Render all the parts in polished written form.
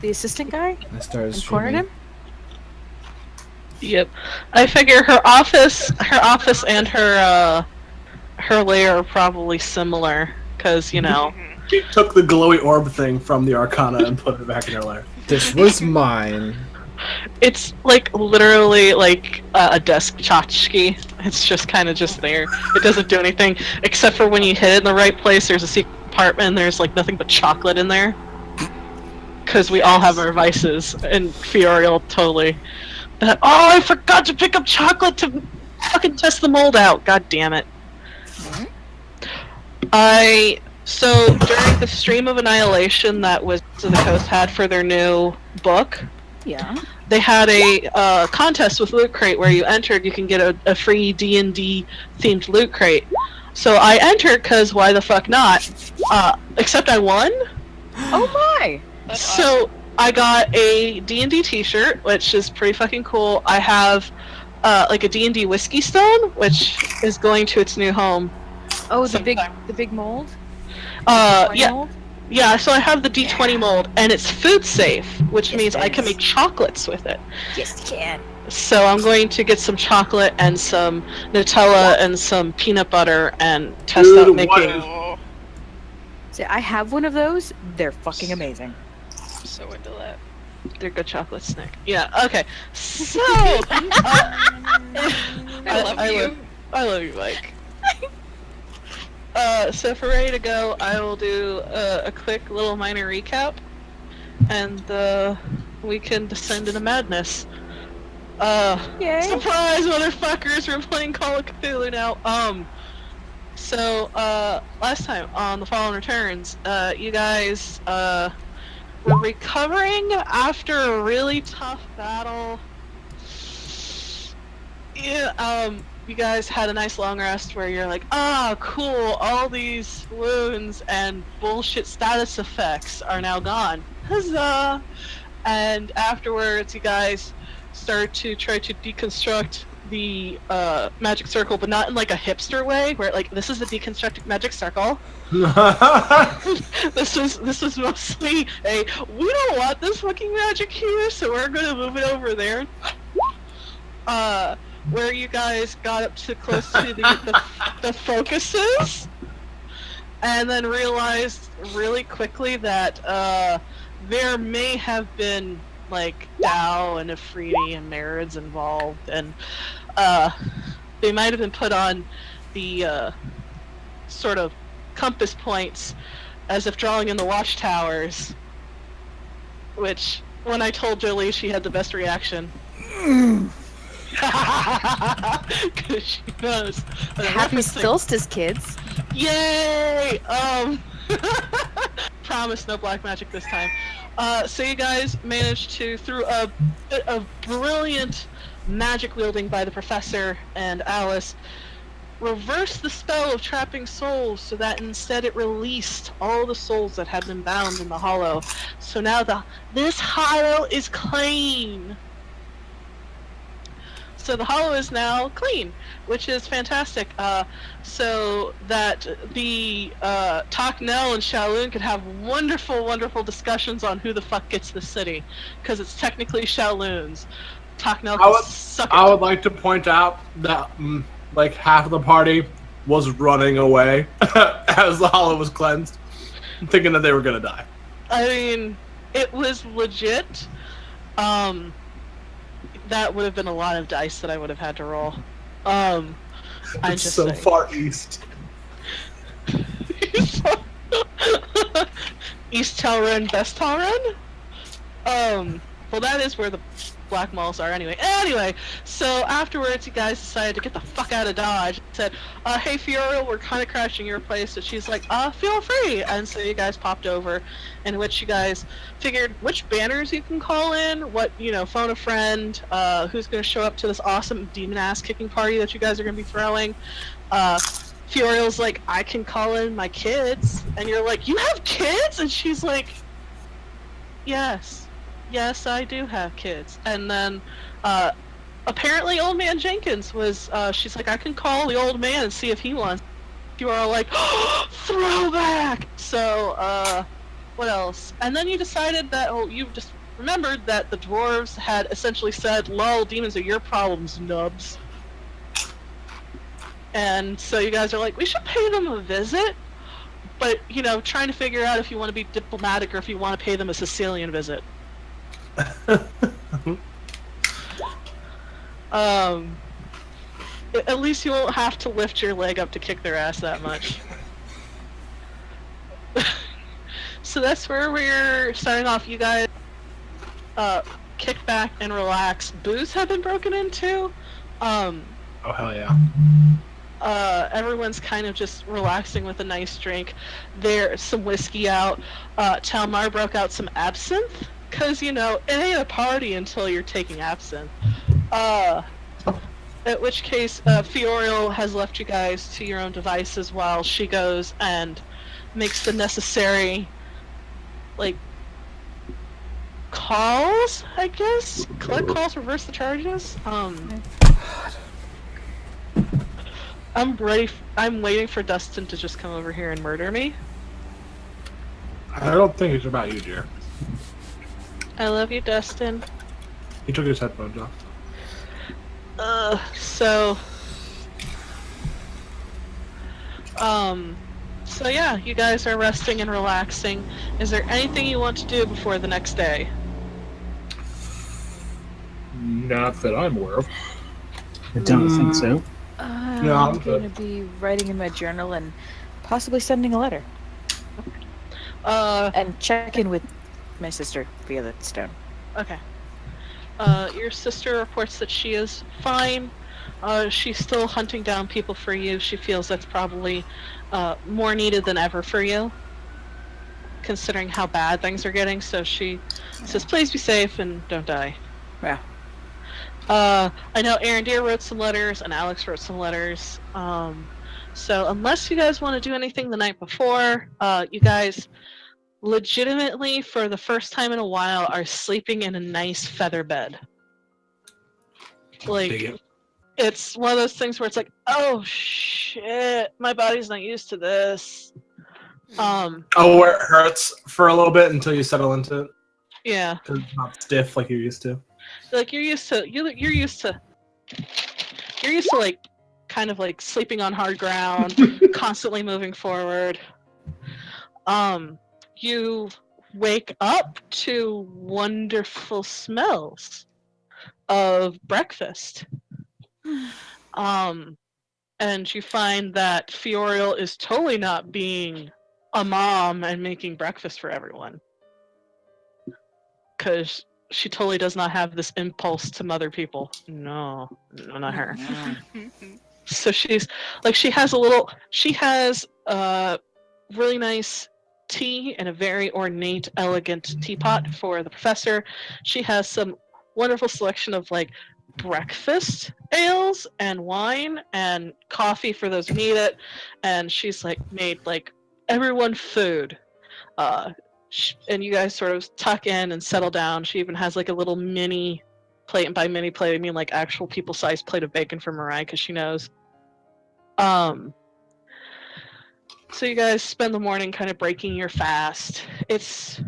the assistant guy, I started and cornered streaming. him. Yep. I figure her office and her lair are probably similar, because, you know. She took the glowy orb thing from the Arcana and put it back in her lair. This was mine. It's like literally like a desk tchotchke. It's just kind of just there. It doesn't do anything except for when you hit it in the right place. There's a secret compartment and there's like nothing but chocolate in there. Because we all have our vices, and Fioriel totally. Oh, I forgot to pick up chocolate to fucking test the mold out. God damn it. So during the stream of Annihilation that Wizards of the Coast had for their new book, Yeah. they had a contest with Loot Crate where you entered, you can get a free D&D themed Loot Crate. So I entered because why the fuck not? Except I won. Oh my! So I got a D&D t-shirt, which is pretty fucking cool. I have like a D&D whiskey stone, which is going to its new home. Oh, the sometime. big mold. Yeah. Mold? Yeah, so I have the D20 mold, and it's food safe, which means I can make chocolates with it. Yes, you can. So I'm going to get some chocolate and some Nutella and some peanut butter and test out making. See, I have one of those. They're fucking amazing. I'm so into that. They're good chocolates, Nick. Yeah. Okay. So I love you, Mike. So for ready to go, I will do a quick little minor recap, and we can descend into madness. Yay! Surprise, motherfuckers! We're playing Call of Cthulhu now. So last time on The Fallen Returns, you guys were recovering after a really tough battle. Yeah. You guys had a nice long rest where you're like, cool, all these wounds and bullshit status effects are now gone. Huzzah! And afterwards, you guys start to try to deconstruct the magic circle, but not in like a hipster way, where like, this is the deconstructed magic circle. This was mostly a, we don't want this fucking magic here, so we're gonna move it over there. Where you guys got up to close to the focuses, and then realized really quickly that there may have been like Dao and Afridi and Marids involved, and they might have been put on the sort of compass points as if drawing in the watchtowers, which when I told Jolie, she had the best reaction. Because she knows. Happy Solstice, kids. Yay! Promise no black magic this time. So you guys managed to, through a brilliant magic wielding by the professor and Alice, reverse the spell of trapping souls so that instead it released all the souls that had been bound in the hollow. So now this hollow is clean. So the hollow is now clean, which is fantastic. So that the Taknel and Shaolun could have wonderful, wonderful discussions on who the fuck gets the city, because it's technically Shaolun's. Taknel can suck it. I would like to point out that like half of the party was running away as the hollow was cleansed, thinking that they were gonna die. I mean, it was legit. That would have been a lot of dice that I would have had to roll. I'm It's just so saying. far east. East Talrun, Best Talrun? Well, that is where the black malls are anyway. Anyway, so afterwards, you guys decided to get the fuck out of Dodge. Said, hey, Fiora, we're kind of crashing your place. So she's like, feel free. And so you guys popped over, in which you guys figured which banners you can call in, what, phone a friend, who's going to show up to this awesome demon-ass kicking party that you guys are going to be throwing. Fioriel's like, I can call in my kids. And you're like, you have kids? And she's like, yes, I do have kids. And then, apparently Old Man Jenkins was, she's like, I can call the old man and see if he wants. You are all like, throwback! So, What else? And then you decided that, you just remembered that the dwarves had essentially said, lol, demons are your problems, nubs. And so you guys are like, we should pay them a visit, but, trying to figure out if you want to be diplomatic or if you want to pay them a Sicilian visit. At least you won't have to lift your leg up to kick their ass that much. So that's where we're starting off. You guys kick back and relax. Booze have been broken into. Oh, hell yeah. Everyone's kind of just relaxing with a nice drink. There's some whiskey out. Talmar broke out some absinthe, because, it ain't a party until you're taking absinthe. At which case, Fioriel has left you guys to your own devices while she goes and makes the necessary, calls, I guess? Collect calls, reverse the charges? I'm waiting for Dustin to just come over here and murder me. I don't think it's about you, dear. I love you, Dustin. He took his headphones off. So yeah, you guys are resting and relaxing. Is there anything you want to do before the next day? Not that I'm aware of. I don't think so. No, I'm I'm good. gonna be writing in my journal and possibly sending a letter. And check in with my sister via the stone. Okay. Your sister reports that she is fine. She's still hunting down people for you. She feels that's probably more needed than ever for you, considering how bad things are getting. So she says, please be safe and don't die. Yeah. I know Arendir wrote some letters and Alex wrote some letters. So unless you guys want to do anything the night before, you guys legitimately, for the first time in a while, are sleeping in a nice feather bed. It's one of those things where it's like, oh shit, my body's not used to this. Where it hurts for a little bit until you settle into it. Yeah. Because it's not stiff like you're used to. You're used to kind of sleeping on hard ground, constantly moving forward. You wake up to wonderful smells of breakfast. And you find that Fioriel is totally not being a mom and making breakfast for everyone. Because she totally does not have this impulse to mother people. No, not her. So she has a really nice tea and a very ornate, elegant teapot for the professor. She has some wonderful selection of breakfast ales and wine and coffee for those who need it, and she's made everyone food. And you guys sort of tuck in and settle down. She even has a little mini plate, and by mini plate I mean actual people-sized plate of bacon for Mariah, because she knows. So you guys spend the morning kind of breaking your fast. It's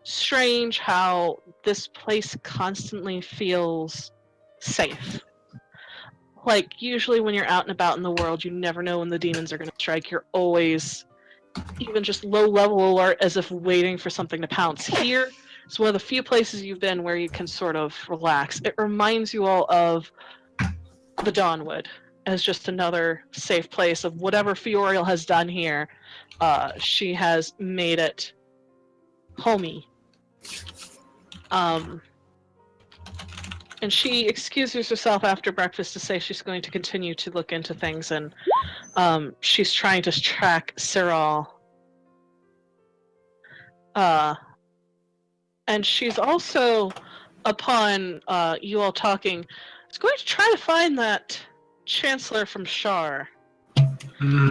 strange how this place constantly feels safe. Usually when you're out and about in the world, you never know when the demons are going to strike. You're always even just low-level alert, as if waiting for something to pounce. Here is one of the few places you've been where you can sort of relax. It reminds you all of the Dawnwood as just another safe place of whatever Fioriel has done here. She has made it homey. And she excuses herself after breakfast to say she's going to continue to look into things, and she's trying to track Cyril. And she's also, upon you all talking, is going to try to find that Chancellor from Shar.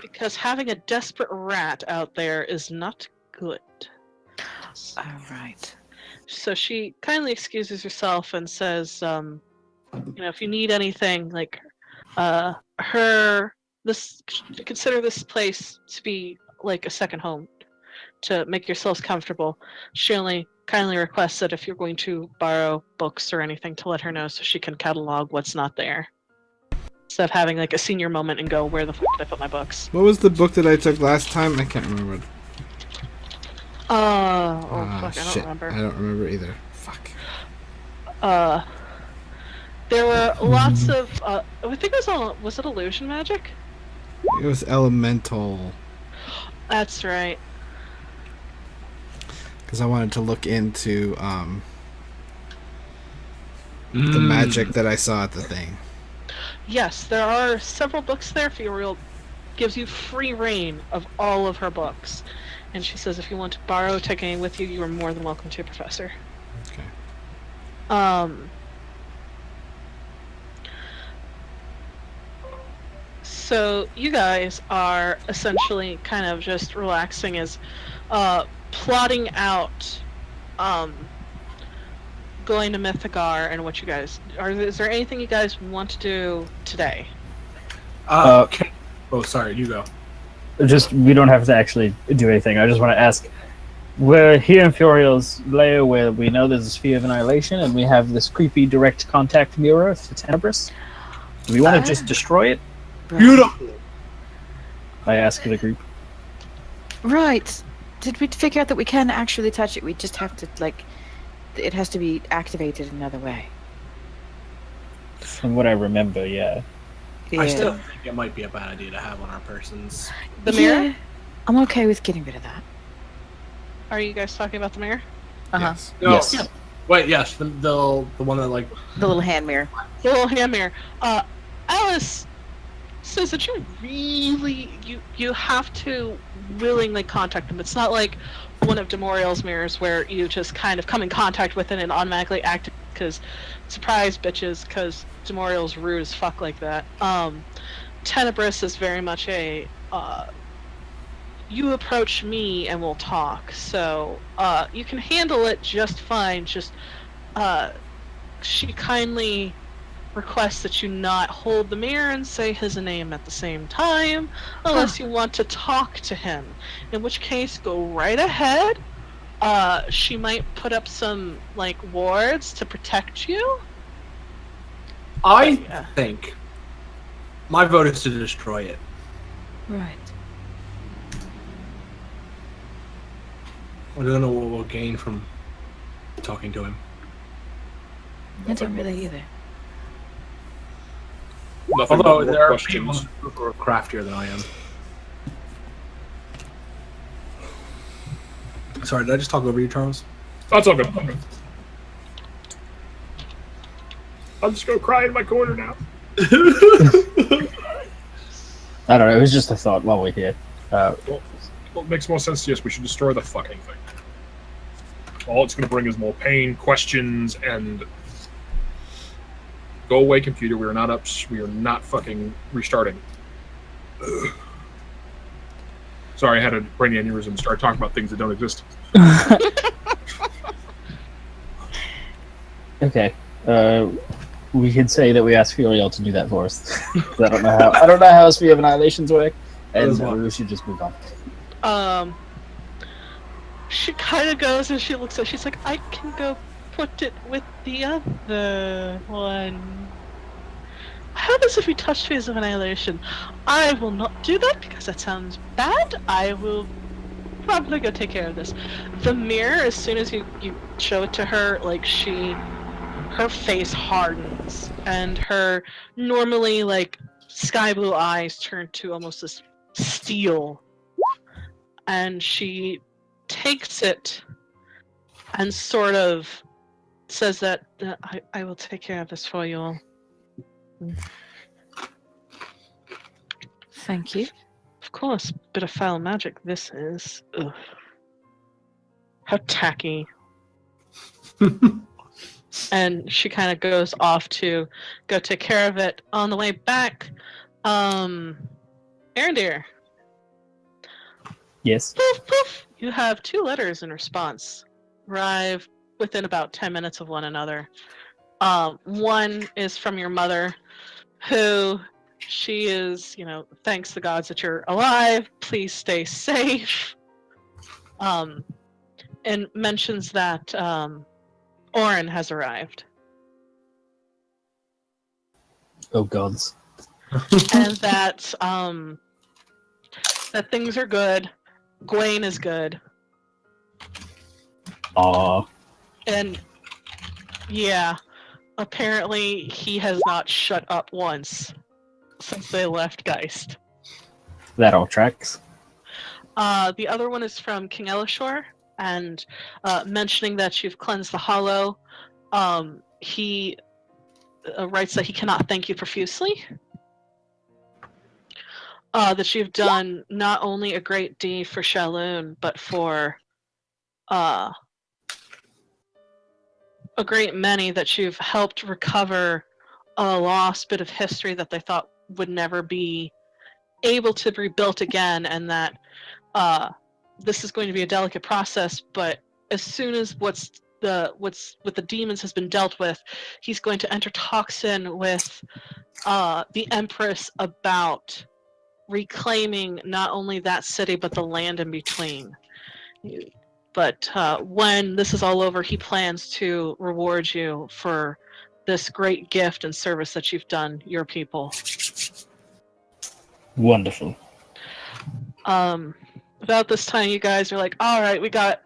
Because having a desperate rat out there is not good. All right. So she kindly excuses herself and says, if you need anything, consider this place to be like a second home. to make yourselves comfortable. She only kindly requests that if you're going to borrow books or anything, to let her know so she can catalog what's not there. Instead of having like a senior moment and go, where the fuck did I put my books? What was the book that I took last time? I can't remember. Fuck, I Shit. don't remember. I don't remember either. Fuck. There were lots of, I think it was it Illusion Magic? It was Elemental. That's right. Because I wanted to look into the magic that I saw at the thing. Yes, there are several books there. Furiel gives you free reign of all of her books. And she says if you want to borrow, take any with you, you are more than welcome to, Professor. Okay. So you guys are essentially kind of just relaxing as plotting out going to Mythigar and what you guys is there anything you guys want to do today? Oh, sorry, you go. Just, we don't have to actually do anything. I just want to ask, we're here in Furiel's lair where we know there's a Sphere of Annihilation and we have this creepy direct contact mirror for Tenebris. Do we want to just destroy it? Beautiful. I ask the group. Right. Did we figure out that we can actually touch it? We just have to, like, it has to be activated another way. From what I remember, yeah. I still think it might be a bad idea to have on our persons. The mirror? Yeah, I'm okay with getting rid of that. Are you guys talking about the mirror? Uh-huh. Yes. No. Yes. Wait, yes, the one that like The little hand mirror. The little hand mirror. Alice says that you really you have to willingly contact them. It's not like one of Demorial's mirrors where you just kind of come in contact with it and automatically activate because surprise bitches, because Demorial's rude as fuck like that. Tenebris is very much a you approach me and we'll talk. So you can handle it just fine. Just she kindly requests that you not hold the mirror and say his name at the same time unless you want to talk to him, in which case go right ahead. She might put up some like wards to protect you. I Yeah. think my vote is to destroy it. Right. I don't know what we'll gain from talking to him. I don't really either. Nothing but Although more there are questions. people who are craftier than I am. Sorry, did I just talk over you, Charles? That's all good. I'll just go cry in my corner now. I don't know, it was just a thought while we're here. Well, it makes more sense to us. We should destroy the fucking thing. All it's going to bring is more pain, questions, and... Go away, computer. We are not up. We are not fucking restarting. Ugh. Sorry, I had a brain aneurysm and started talking about things that don't exist. Okay. We could say that we asked Furiel to do that for us. I don't know how Sphere of Annihilations work, and we should just move on. She kind of goes and she looks at. She's like, I can go put it with the other one. How does if we touch Spheres of Annihilation? I will not do that because that sounds bad. I will probably go take care of this. The mirror, as soon as you show it to her, like her face hardens and her normally like sky blue eyes turn to almost this steel, and she takes it and sort of says that I will take care of this for you all. Thank you. Of course, bit of foul magic this is. Ugh. How tacky. And she kind of goes off to go take care of it. On the way back, Arendir. Yes. Poof, poof. You have 2 letters in response. Arrive within about 10 minutes of one another. One is from your mother, who she is, thanks the gods that you're alive. Please stay safe. and mentions that Orin has arrived. Oh gods. And that that things are good. Gwaine is good. Aw. And yeah, apparently he has not shut up once since they left Geist. That all tracks. The other one is from King Elishor, and mentioning that you've cleansed the Hollow. He writes that he cannot thank you profusely. That you've done not only a great deed for Shalloon, but for a great many, that you've helped recover a lost bit of history that they thought would never be able to be rebuilt again, and that this is going to be a delicate process, but as soon as what's with the demons has been dealt with, he's going to enter talks in with the Empress about reclaiming not only that city but the land in between. But when this is all over, he plans to reward you for this great gift and service that you've done your people. Wonderful. About this time, you guys are like, all right, we got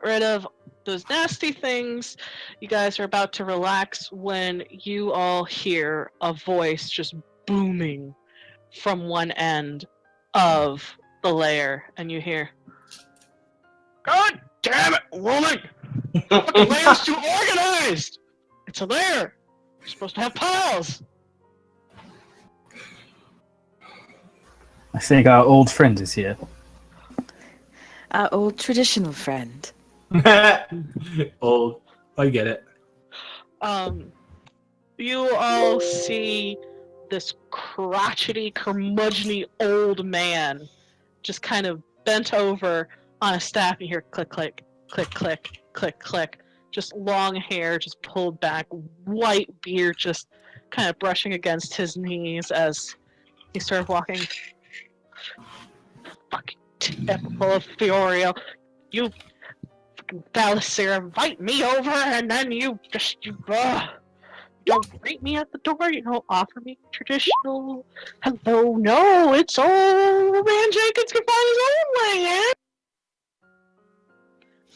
rid of those nasty things. You guys are about to relax when you all hear a voice just booming from one end of the lair, and you hear, "God damn it, woman! The lair's too organized! It's a lair! You're supposed to have piles!" I think our old friend is here. Our old traditional friend. Old. I get it. You all see this crotchety, curmudgeony old man just kind of bent over on a staff, and you hear click, click, click, click, click, click. Just long hair, just pulled back, white beard just kind of brushing against his knees as he's sort of walking. Fucking typical of Fiorio. You fucking Balasir invite me over, and then you don't greet me at the door. You don't offer me traditional hello. No, it's old man Jenkins can find his own way in.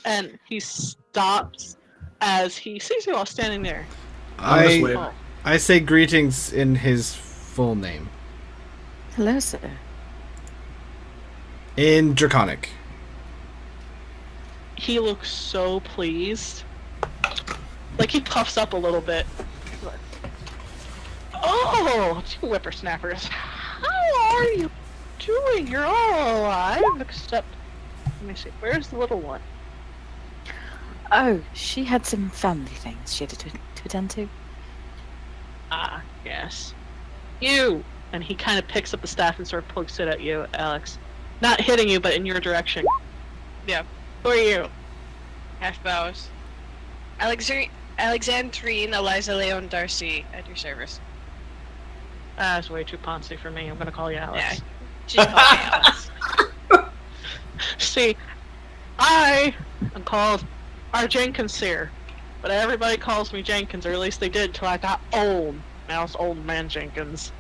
And he stops as he sees you all standing there. I say greetings in his full name. Hello, sir. In Draconic. He looks so pleased. Like, he puffs up a little bit. Oh, you whippersnappers. How are you doing? You're all alive, except... Let me see, where's the little one? Oh, she had some family things she had to attend to. Ah, yes. You! And he kind of picks up the staff and sort of pokes it at you, Alex. Not hitting you, but in your direction. Yeah. Who are you? Half bows. Alexandrine Eliza Leon Darcy at your service. That's way too poncy for me. I'm gonna call you Alex. Yeah. She called me Alex. See, I am called R. Jenkins here, but everybody calls me Jenkins, or at least they did till I got old. Now it's Old Man Jenkins.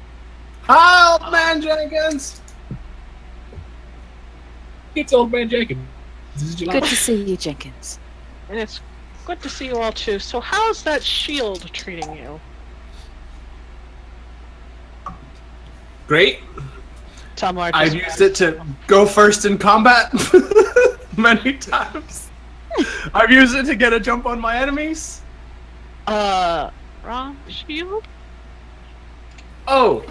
Hi, Old Man Jenkins! It's Old Man Jenkins. Good to see you, Jenkins. And it's good to see you all too. So how's that shield treating you? Great. Talmar I've used it to go first in combat many times. I've used it to get a jump on my enemies. Wrong shield? Oh.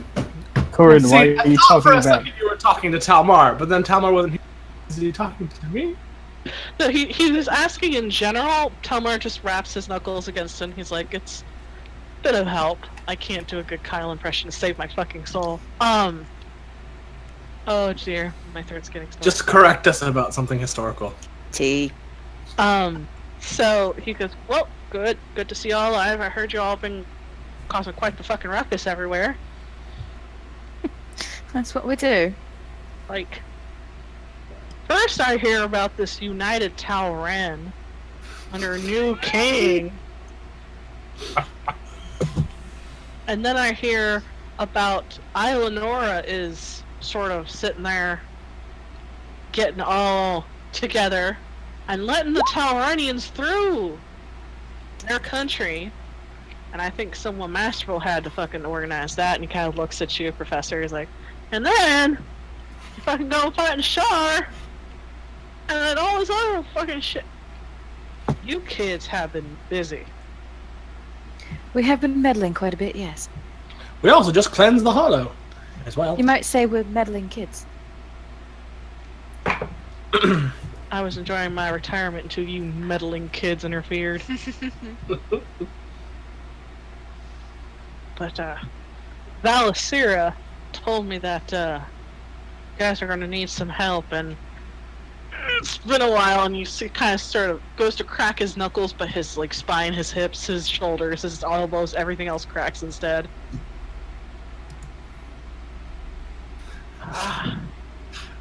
Corin, See, why are I you thought for talking a about? second you were talking to Talmar, but then Talmar wasn't here. Is he talking to me? No, he was asking in general. Talmar just wraps his knuckles against him. He's like, it's a bit of help. I can't do a good Kyle impression to save my fucking soul. Oh dear, my throat's getting sore. Just correct us about something historical. Tea. So he goes, well, good to see you all alive. I heard you all been causing quite the fucking ruckus everywhere. That's what we do. Like, First, I hear about this United Tal'Ren under a new king. And then I hear about Eleonora is sort of sitting there getting all together and letting the Tal'Renians through their country. And I think someone masterful had to fucking organize that, and he kind of looks at you, Professor. He's like, and then you fucking go fight in Shar, and then all this other fucking shit. You kids have been busy. We have been meddling quite a bit, yes. We also just cleansed the hollow as well. You might say we're meddling kids. I was enjoying my retirement until you meddling kids interfered. But, Valicera told me that, you guys are gonna need some help, and it's been a while, and you see, kind of sort of goes to crack his knuckles, but his, like, spine, his hips, his shoulders, his elbows, everything else cracks instead.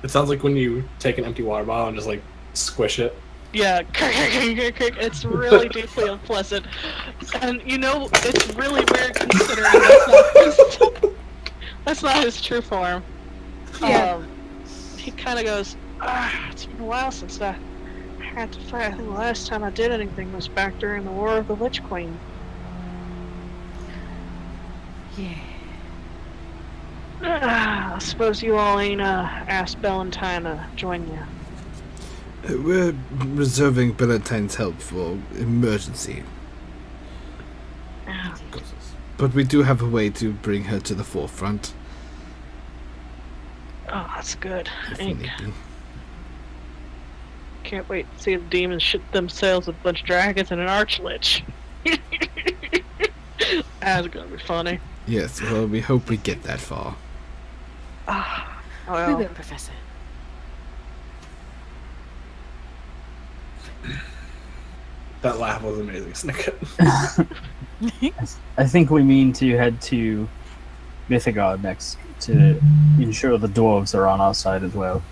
It sounds like when you take an empty water bottle and just, like, squish it. Yeah, it's really deeply unpleasant. And, you know, it's really weird considering that's not his true form. Yeah. He kind of goes, it's been a while since I had to fight. I think the last time I did anything was back during the War of the Lich Queen. Yeah. I suppose you all ain't asked Bellantine to join you. We're reserving Bellatine's help for emergency. But we do have a way to bring her to the forefront. Oh, that's good. If need be. Can't wait to see the demons shit themselves with a bunch of dragons and an archlich. That's gonna be funny. Yes, well, we hope we get that far. We Well, will, Professor. That laugh was amazing, Snicket. I think we mean to head to Mythagard next to ensure the dwarves are on our side as well.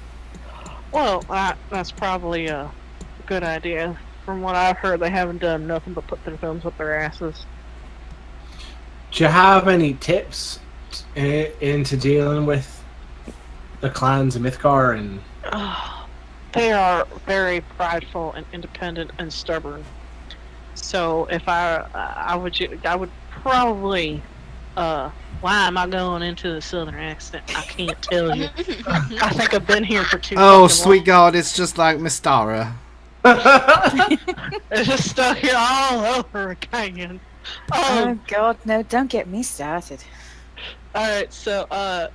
well, that's probably a good idea. From what I've heard, they haven't done nothing but put their thumbs up their asses. Do you have any tips into dealing with the clans of Mythgar and... They are very prideful and independent and stubborn. So if I would probably, why am I going into the southern accent? I can't tell you. I think I've been here for too Oh, fucking sweet God, it's just like Mystara. long. It's just stuck here all over again. Oh God, no! Don't get me started. Alright, so, I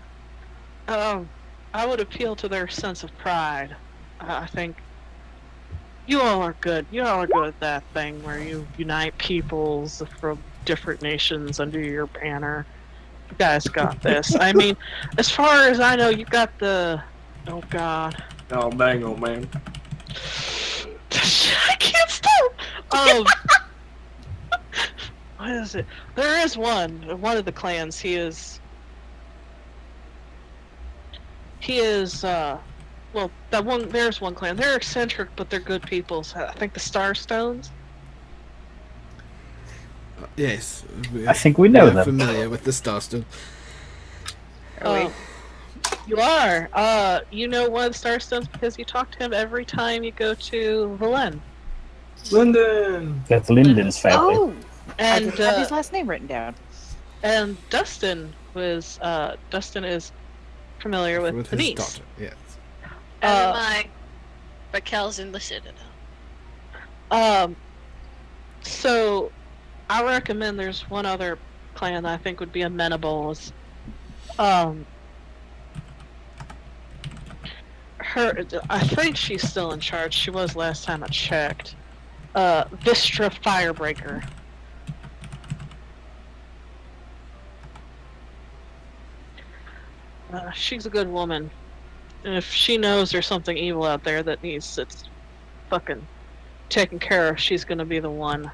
would appeal to their sense of pride. I think you all are good. You all are good at that thing where you unite peoples from different nations under your banner. You guys got this. I mean, as far as I know, you got the... Oh, God. Oh, bang, oh, man. I can't stop! What is it? There is one of the clans. He is, well, there's one clan. They're eccentric, but they're good people. So I think the Starstones. Yes. I think we know we're them. familiar with the Starstone. You are. You know one of the Starstones because you talk to him every time you go to Valen. London! That's Lyndon's family. Oh, And I have his last name written down. and Dustin is familiar with the his niece. daughter, yes. Oh my. Raquel's in the Citadel. So I recommend there's one other clan that I think would be amenable. Is, I think she's still in charge. She was last time I checked. Vistra Firebreaker. She's a good woman. And if she knows there's something evil out there that needs its fucking taken care of, she's gonna be the one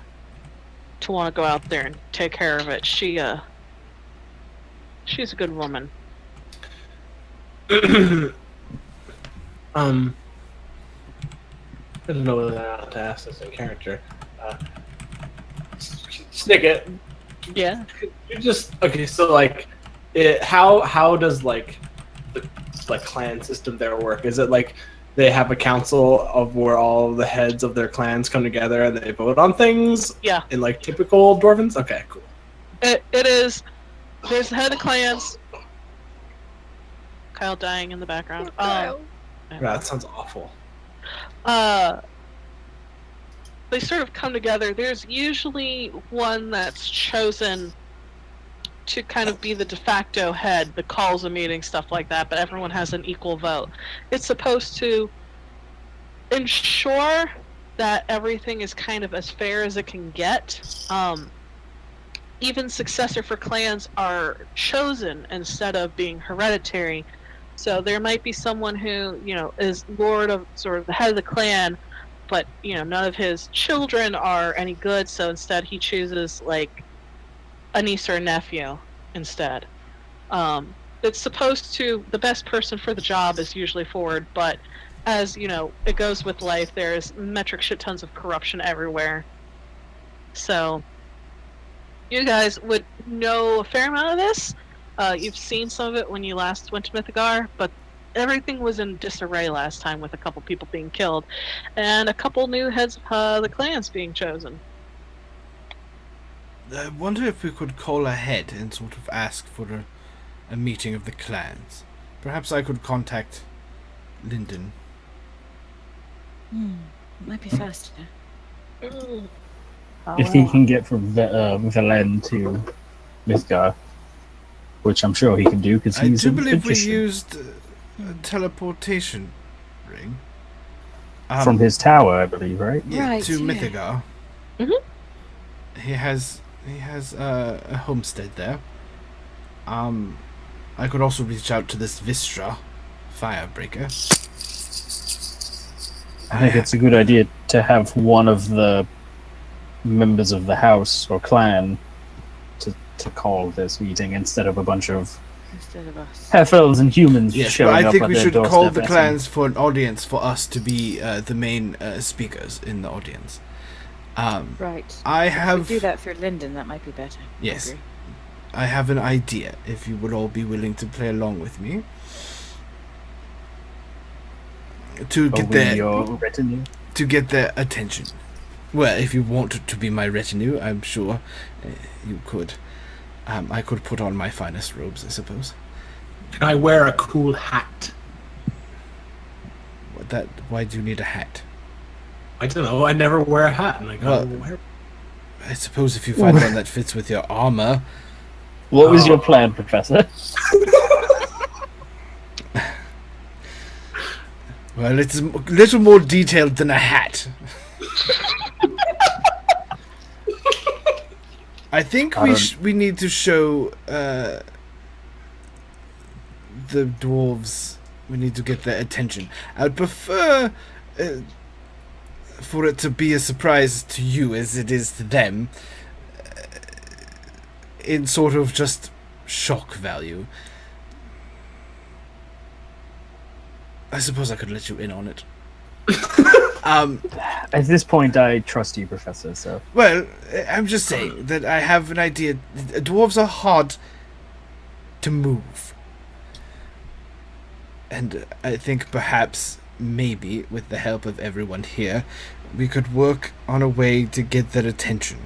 to want to go out there and take care of it. She's a good woman. I don't know whether or not to ask this in character. Snicket, Yeah. you just okay. So like, how does like the clan system there work? Is it like they have a council of where all the heads of their clans come together and they vote on things? Yeah. In like typical dwarvens. Okay, cool. It is. There's the head of clans. Kyle dying in the background. Yeah, that sounds awful. They sort of come together. There's usually one that's chosen to kind of be the de facto head that calls a meeting, stuff like that, but everyone has an equal vote. It's supposed to ensure that everything is kind of as fair as it can get. Even successor for clans are chosen instead of being hereditary. So there might be someone who, is lord of sort of the head of the clan, but, none of his children are any good, so instead he chooses, like, a niece or a nephew instead. It's supposed to, the best person for the job is usually forward, but as, it goes with life, there's metric shit tons of corruption everywhere. So, you guys would know a fair amount of this. You've seen some of it when you last went to Mythigar, but everything was in disarray last time with a couple people being killed and a couple new heads of the clans being chosen. I wonder if we could call ahead and sort of ask for a meeting of the clans. Perhaps I could contact Lyndon. Might be faster. If he can get from Velen to Mythgar, which I'm sure he can do because I he's do believe we magician. used a teleportation ring. From his tower, I believe, right? Yeah, Right, to yeah. Mythigar. Mhm. He has a homestead there. I could also reach out to this Vistra Firebreaker. I think it's a good idea to have one of the members of the house or clan to call this meeting instead of a bunch of Instead of us. half-elves and humans Yes, but showing I up think at we their should doorstep call the asking- clans for an audience for us to be the main speakers in the audience. Right. I If we have do that through Lyndon, that might be better. Yes. I agree. I have an idea. If you would all be willing to play along with me, to Are get we their your retinue? attention. Well, if you want to be my retinue, I'm sure you could. I could put on my finest robes, I suppose. Can I wear a cool hat? Why do you need a hat? I don't know. I never wear a hat, and I Well, gotta wear. I suppose if you find one that fits with your armor. What was your plan, Professor? Well, it's a little more detailed than a hat. I think we need to show the dwarves. We need to get their attention. I'd prefer for it to be a surprise to you as it is to them, in sort of just shock value. I suppose I could let you in on it. At this point, I trust you, Professor, so... Well, I'm just saying that I have an idea. Dwarves are hard to move. And I think perhaps, maybe, with the help of everyone here, we could work on a way to get their attention.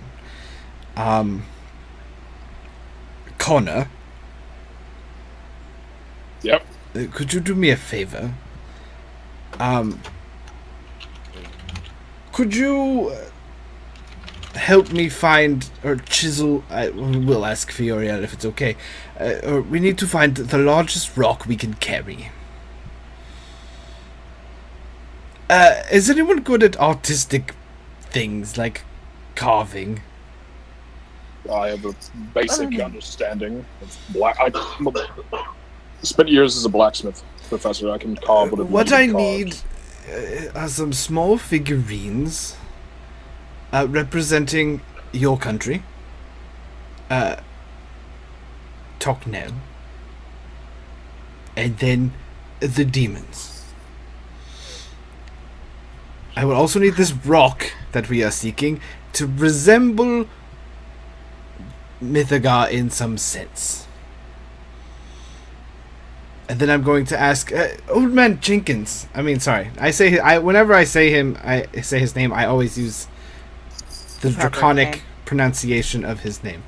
Connor? Yep. Could you do me a favor? Could you help me find or chisel? We'll ask Fioriel if it's okay. Or we need to find the largest rock we can carry. Is anyone good at artistic things like carving? I have a basic understanding of black. I spent years as a blacksmith professor. I can carve whatever. What you I carve. need are some small figurines representing your country. Toknel. And then the demons. I will also need this rock that we are seeking to resemble Mythagar in some sense. And then I'm going to ask Old Man Jenkins. Whenever I say his name, I always use the Proper draconic name. pronunciation of his name.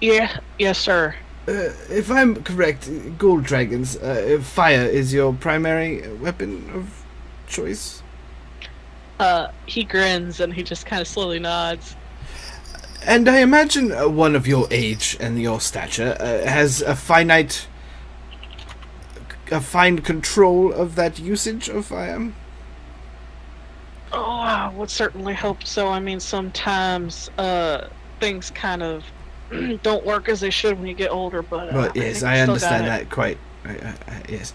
Yes, sir. If I'm correct, Gold Dragons, fire is your primary weapon of choice? He grins and he just kind of slowly nods. And I imagine one of your age and your stature has a fine control of that usage of fire. Oh, I would certainly hope so. I mean, sometimes things kind of don't work as they should when you get older, but But yes, think I we still understand got it. that quite. Yes.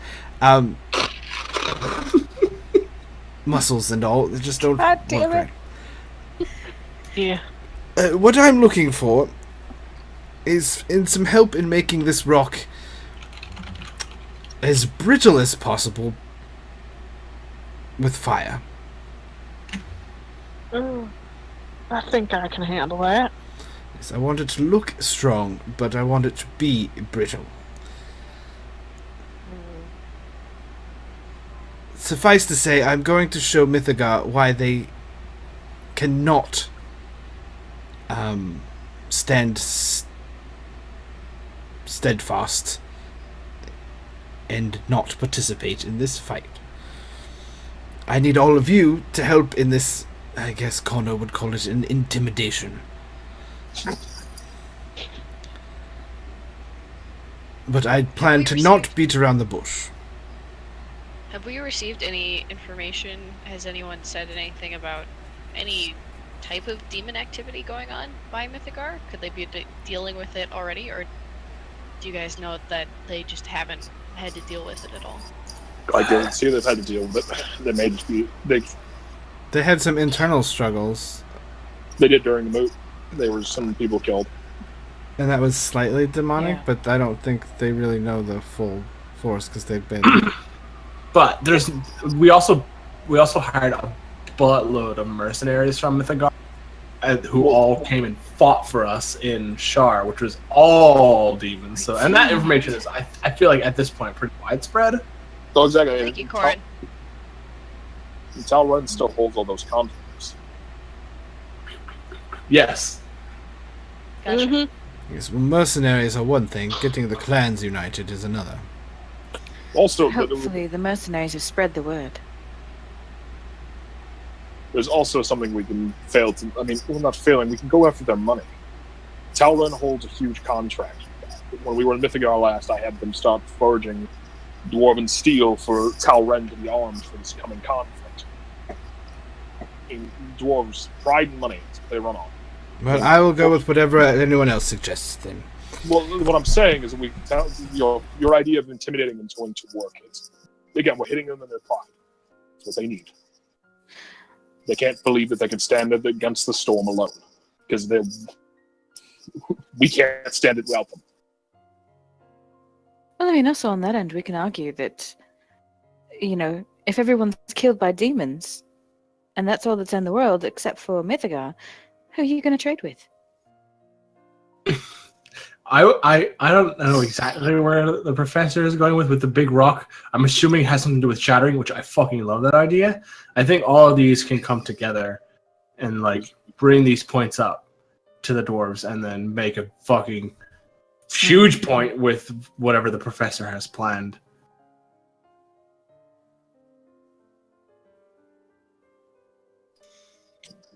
Muscles and all, they just don't God work damn it. right. Yeah. What I'm looking for is some help in making this rock as brittle as possible with fire. I think I can handle that. Yes, I want it to look strong, but I want it to be brittle. Suffice to say, I'm going to show Mythagar why they cannot stand steadfast and not participate in this fight. I need all of you to help in this. I guess Connor would call it an intimidation. But I plan to not beat around the bush. Have we received any information? Has anyone said anything about any type of demon activity going on by Mythagar? Could they be dealing with it already, or do you guys know that they just haven't had to deal with it at all? I guarantee they've had to deal with it. They may just be They had some internal struggles, they did during the moot. There were some people killed. and that was slightly demonic, Yeah. but I don't think they really know the full force because they've been... But we also hired a buttload of mercenaries from Mythagar, who all came and fought for us in Shar, which was all demons. So, and that information is, I feel like at this point, pretty widespread. Oh, exactly. Thank you, Corin. Talrun still holds all those contracts. Yes. Gotcha. Mm-hmm. Yes, well, mercenaries are one thing, getting the clans united is another. Also, Hopefully the mercenaries have spread the word. there's also something we can fail to. I mean, we're not failing. We can go after their money. Talrun holds a huge contract. When we were in Mythagar last, I had them start forging dwarven steel for Talren to be armed for this coming conflict. In dwarves, pride and money, that's what they run on. Well, I will go with whatever anyone else suggests then. Well, what I'm saying is, your idea of intimidating them is going to work. Again, we're hitting them in their pride. That's what they need. They can't believe that they can stand against the storm alone, because we can't stand it without them. Well, I mean, also on that end, we can argue that, if everyone's killed by demons, and that's all that's in the world except for Mythagar, who are you going to trade with? I don't know exactly where the professor is going with the big rock. I'm assuming it has something to do with shattering, which I fucking love that idea. I think all of these can come together and bring these points up to the dwarves and then make a fucking huge point with whatever the professor has planned.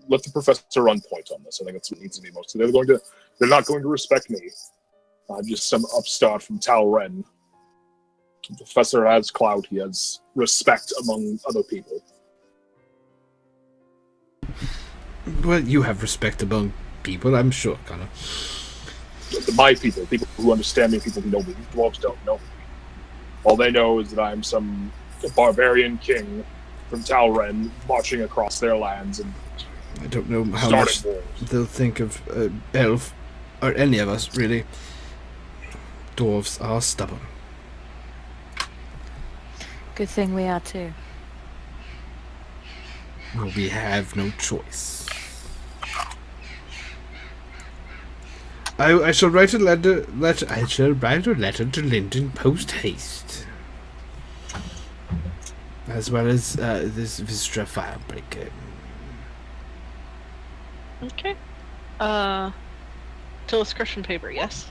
Let the professor run point on this. I think that's what needs to be most. They're not going to respect me. I'm just some upstart from Talren. The professor has clout. He has respect among other people. Well, you have respect among people, I'm sure, Connor. My people who understand me, people who know me. These dwarves don't know me. All they know is that I'm some barbarian king from Talren marching across their lands and I don't know how much starting wars. they'll think of Elf, or any of us, really. Dwarves are stubborn. Good thing we are too. Well, we have no choice. I shall write a letter. I shall write a letter to Linden post haste, as well as this Vistra Firebreaker. Okay. Telescription paper, yes.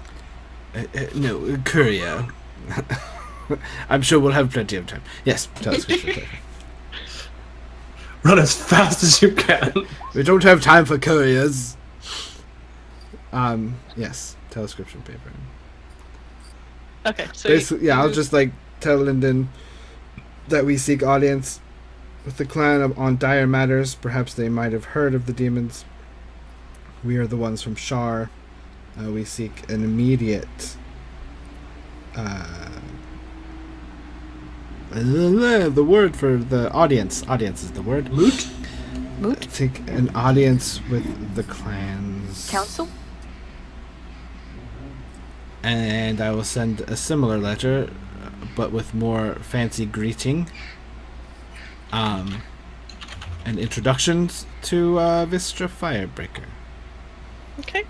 No, courier. I'm sure we'll have plenty of time. Yes, telescription paper. Run as fast as you can. We don't have time for couriers. Yes, telescription paper. Okay, so Basically, I'll just tell Linden that we seek audience with the clan on dire matters. Perhaps they might have heard of the demons. We are the ones from Shar. We seek an immediate the word for the audience. Audience is the word. Moot? Moot? Seek an audience with the clans. Council? And I will send a similar letter, but with more fancy greeting. And introductions to Vistra Firebreaker. Okay.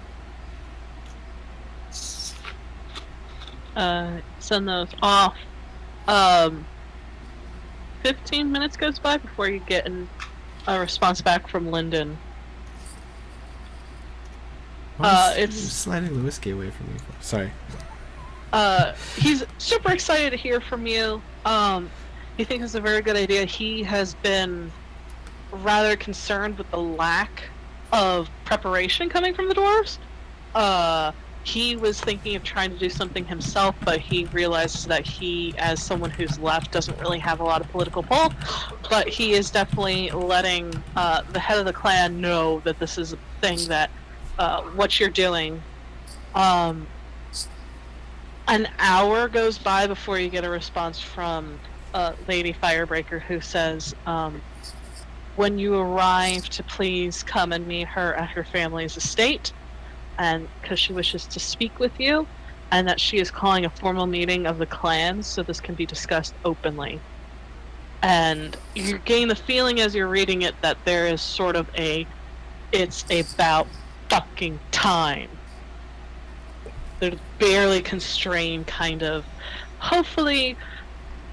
Send those off. 15 minutes goes by before you get a response back from Linden. It's sliding the whiskey away from me. Sorry. He's super excited to hear from you. He thinks it's a very good idea. He has been rather concerned with the lack of preparation coming from the dwarves. He was thinking of trying to do something himself, but he realizes that he, as someone who's left, doesn't really have a lot of political pull. But he is definitely letting the head of the clan know that this is a thing that what you're doing. An hour goes by before you get a response from Lady Firebreaker, who says, when you arrive, to please come and meet her at her family's estate, and because she wishes to speak with you, and that she is calling a formal meeting of the clans so this can be discussed openly. And you're getting the feeling as you're reading it that there is sort of it's about fucking time. They're barely constrained, kind of. Hopefully,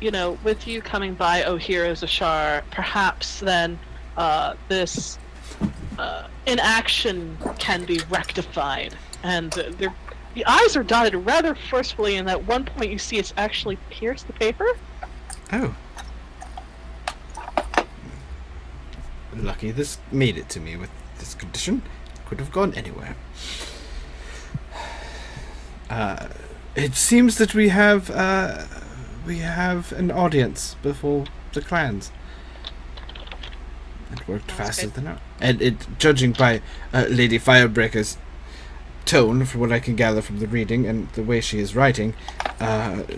with you coming by O'Hara's Ashar, perhaps then this inaction can be rectified. And the eyes are dotted rather forcefully, and at one point you see it's actually pierced the paper. Oh. Lucky this made it to me with this condition. Could have gone anywhere. It seems that we have an audience before the clans. It worked faster than I. And judging by Lady Firebreaker's tone, from what I can gather from the reading and the way she is writing,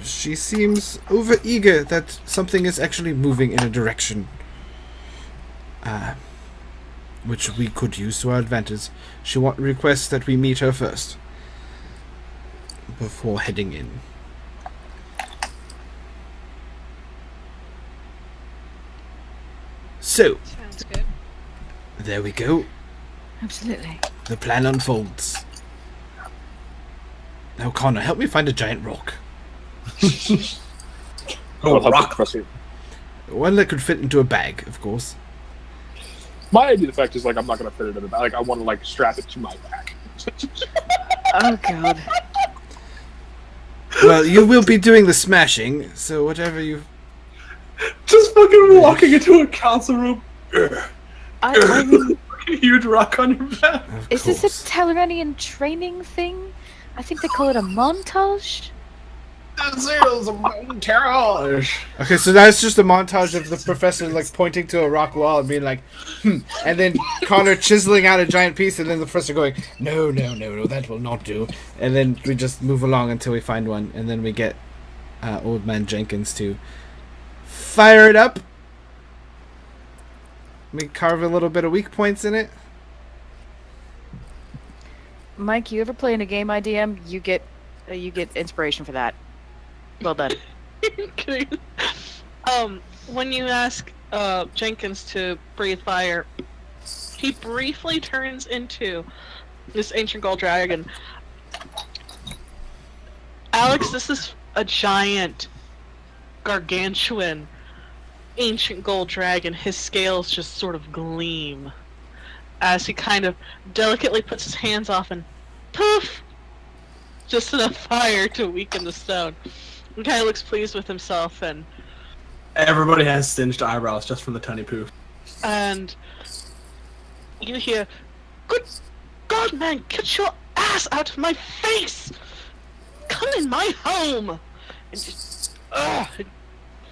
she seems over-eager that something is actually moving in a direction which we could use to our advantage. She requests that we meet her first before heading in. So, Sounds good. there we go. Absolutely. The plan unfolds. Now, Connor, help me find a giant rock. I'll help rock. the professor. One that could fit into a bag, of course. My idea, the fact is, I'm not going to fit it in a bag. I want to, strap it to my back. Oh god. Well, you will be doing the smashing, so whatever you... Just fucking walking into a council room. I mean, A huge rock on your back. Of is this course. a Telleranian training thing? I think they call it a montage. Okay, so that's just a montage of the professor pointing to a rock wall and being like, and then Connor chiseling out a giant piece, and then the professor going, no, that will not do. And then we just move along until we find one, and then we get Old Man Jenkins to fire it up. We carve a little bit of weak points in it. Mike, you ever play in a game IDM? You get inspiration for that. Well done. When you ask Jenkins to breathe fire, he briefly turns into this ancient gold dragon. Alex, this is a giant, gargantuan, ancient gold dragon. His scales just sort of gleam as he kind of delicately puts his hands off and poof! Just enough fire to weaken the stone. He kind of looks pleased with himself, and Everybody has singed eyebrows just from the tiny poof. and you hear, "Good God, man, get your ass out of my face! Come in my home!" And just,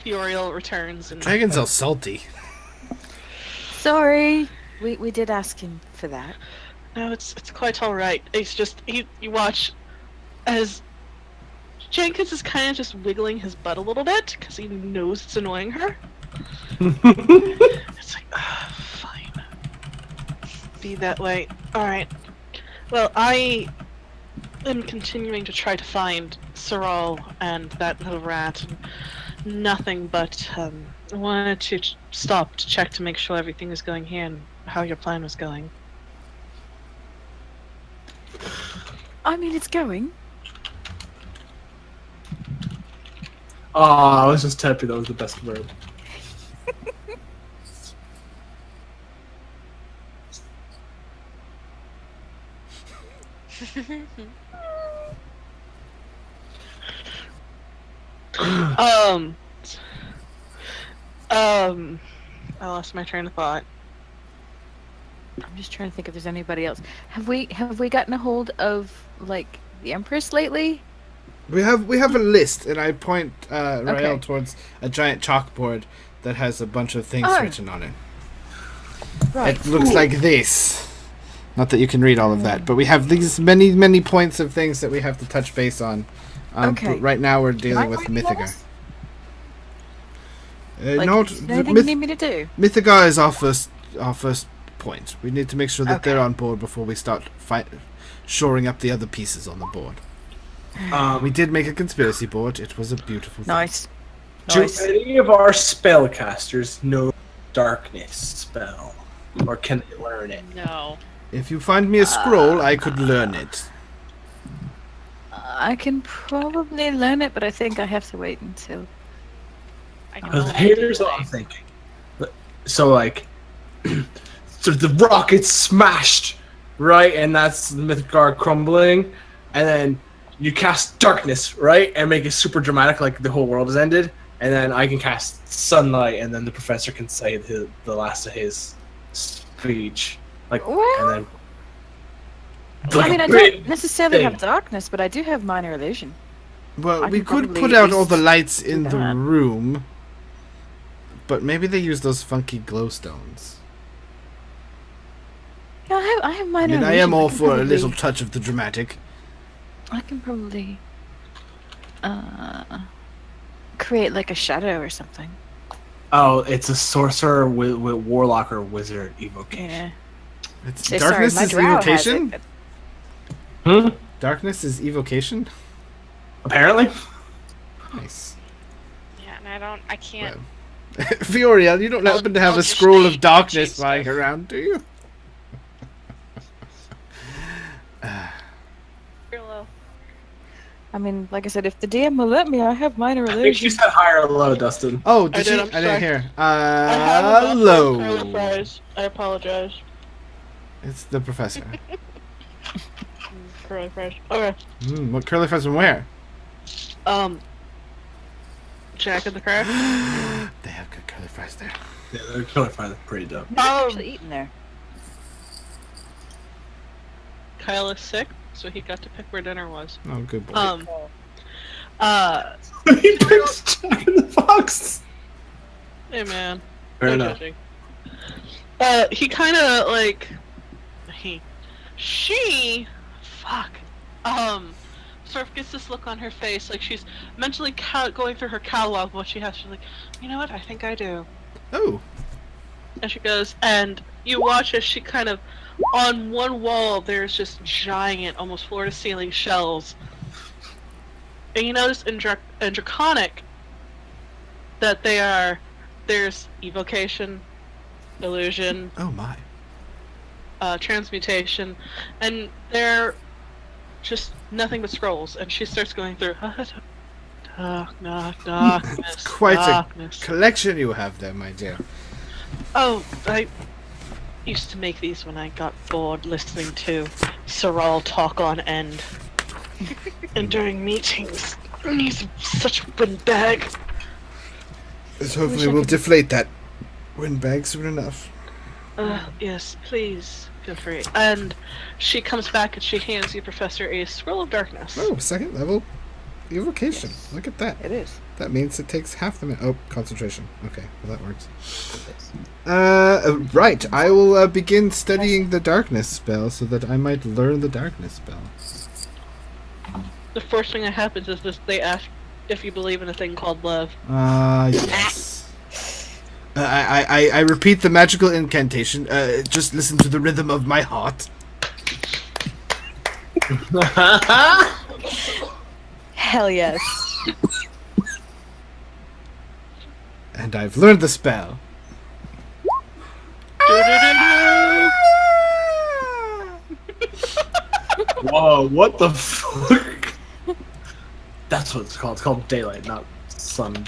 Furiel returns and Dragons are salty. Sorry. We did ask him for that. no, it's quite all right. It's just you watch as Jenkins is kind of just wiggling his butt a little bit because he knows it's annoying her. It's like, fine, be that way. All right. Well, I am continuing to try to find Saral and that little rat. And nothing but I wanted to stop to check to make sure everything is going here and how your plan was going. I mean, it's going. Oh, I was just happy that was the best verb. I lost my train of thought. I'm just trying to think if there's anybody else. Have we gotten a hold of like the Empress lately? We have a list, and I point Rael Okay. towards a giant chalkboard that has a bunch of things Oh. written on it. Right. It looks like this. Not that you can read all of that, but we have these many points of things that we have to touch base on. Okay. But right now we're dealing Am I with reading all Mythica. this? Like, No, is there anything you need me to do? Mythica is our first point. We need to make sure that Okay. they're on board before we start shoring up the other pieces on the board. We did make a conspiracy board. It was a beautiful thing. Nice. Do Nice. any of our spellcasters know darkness spell? Or can they learn it? No. If you find me a scroll, I could learn it. I can probably learn it, but I think I have to wait until. I can Because only here's do what I'm it. thinking. So, like, so the rock gets smashed, right? And that's the Mythgard crumbling. And then you cast darkness, right? And make it super dramatic, like the whole world has ended. And then I can cast sunlight, and then the professor can say the last of his speech. Like, Well, and then. I mean, I big don't necessarily thing. have darkness, but I do have minor illusion. Well, I we can could probably put at out all the least lights do in the that. room, but maybe they use those funky glowstones. Yeah, I have I minor mean, illusion. I am all can for a probably- little touch of the dramatic. I can probably create like a shadow or something. Oh, it's a sorcerer with warlock or wizard evocation. Yeah. It's Say, darkness sorry, my is drow has evocation. it, Hmm? Darkness is evocation. Apparently. Nice. Yeah, and I can't. Well. Fioria, you don't happen to have I'll a just scroll of cheat darkness stuff. lying around, do you? I mean, like I said, if the DM will let me, I have minor I think illusion. you said higher or low, Dustin. Oh, I did did, she? I'm I didn't sorry. hear. I have a buffer of curly Hello. fries. I apologize. It's the professor. Curly fries. Okay. What curly fries from where? Jack of the Craft. They have good curly fries there. Yeah, they're totally fine. They're pretty dope. I'm actually eating there. Kyle is sick, so he got to pick where dinner was. Oh, good boy. He picked Jack in the Box. Hey man. Fair No enough. judging. He kind of like she sort of gets this look on her face, like she's mentally going through her catalog of what she has. She's like, you know what? I think I do. Oh, And she goes, and you watch as she kind of, on one wall, there's just giant, almost floor-to-ceiling shells. And you notice in Draconic that there's evocation, illusion, Oh my. transmutation, and they're just nothing but scrolls. And she starts going through darkness, Quite darkness. a collection you have there, my dear. Oh, I used to make these when I got bored listening to Saral talk on end. And during meetings, he's such a windbag. So hopefully we'll deflate that windbag soon enough. Yes, please, feel free. And she comes back and she hands you, Professor, a scroll of darkness. Oh, second level evocation. Look at that. It is. That means it takes half the minute. Oh, concentration. Okay, well that works. Right. I will begin studying the darkness spell so that I might learn the darkness spell. The first thing that happens is this: they ask if you believe in a thing called love. Yes. I repeat the magical incantation. Just listen to the rhythm of my heart. Hell yes. And I've learned the spell. Whoa, what the fuck? That's what it's called. It's called daylight, not sun.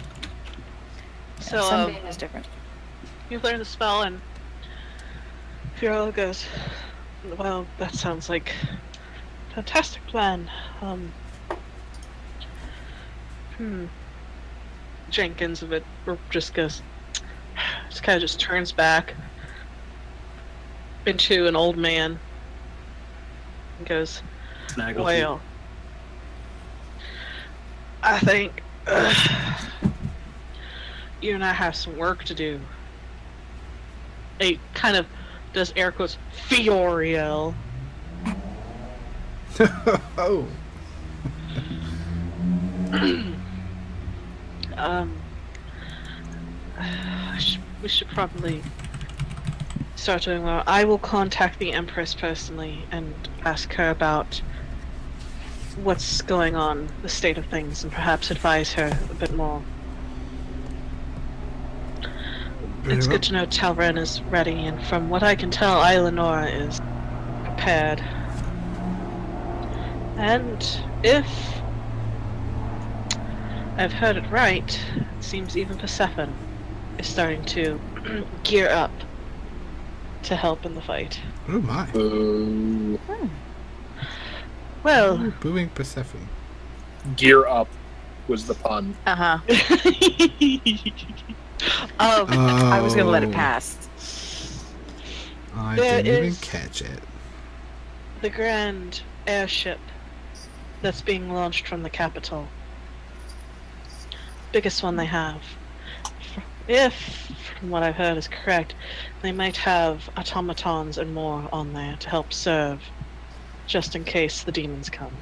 So, Sunday is different. you learn the spell, and Fiorella goes, "Well, that sounds like a fantastic plan. Jenkins of it just goes, just kind of just turns back into an old man and goes, Snaggle. well, I think you and I have some work to do. It kind of does air quotes, Fioriel. Oh. We should probably start doing well. I will contact the Empress personally and ask her about what's going on, the state of things, and perhaps advise her a bit more. It's good to know Talren is ready, and from what I can tell, Eleanor is prepared. And if I've heard it right, it seems even Persephone is starting to gear up to help in the fight. Oh my. Well, Booing Persephone. Gear up was the pun. Uh-huh. I was gonna let it Oh. pass. I There didn't even is- catch it. the grand airship that's being launched from the capital. Biggest one they have. If, from what I've heard is correct, they might have automatons and more on there to help serve, just in case the demons come.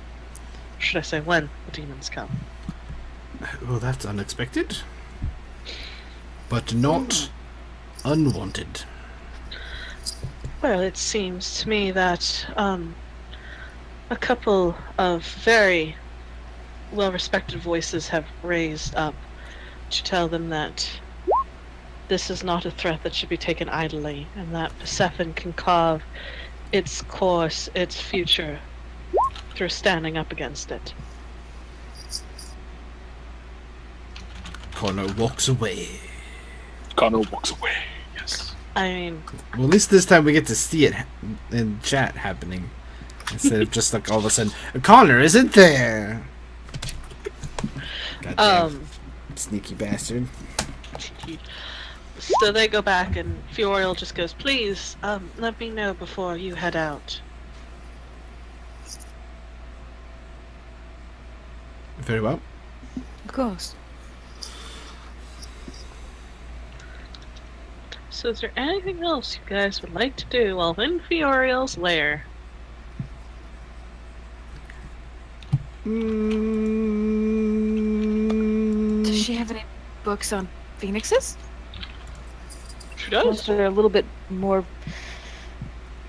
Or should I say when the demons come? Well, that's unexpected. But not unwanted. Well, it seems to me that a couple of very well-respected voices have raised up to tell them that this is not a threat that should be taken idly, and that Persephone can carve its course, its future, through standing up against it. Connor walks away. Connor walks away. Yes. I mean, Well, at least this time we get to see it in chat happening. Instead of just like all of a sudden, Connor isn't there! Goddamn sneaky bastard. so they go back, and Fioriel just goes, "Please, let me know before you head out." Very well. Of course. So is there anything else you guys would like to do while in Fioriel's lair? Does she have any books on phoenixes? She Ones does. that are a little bit more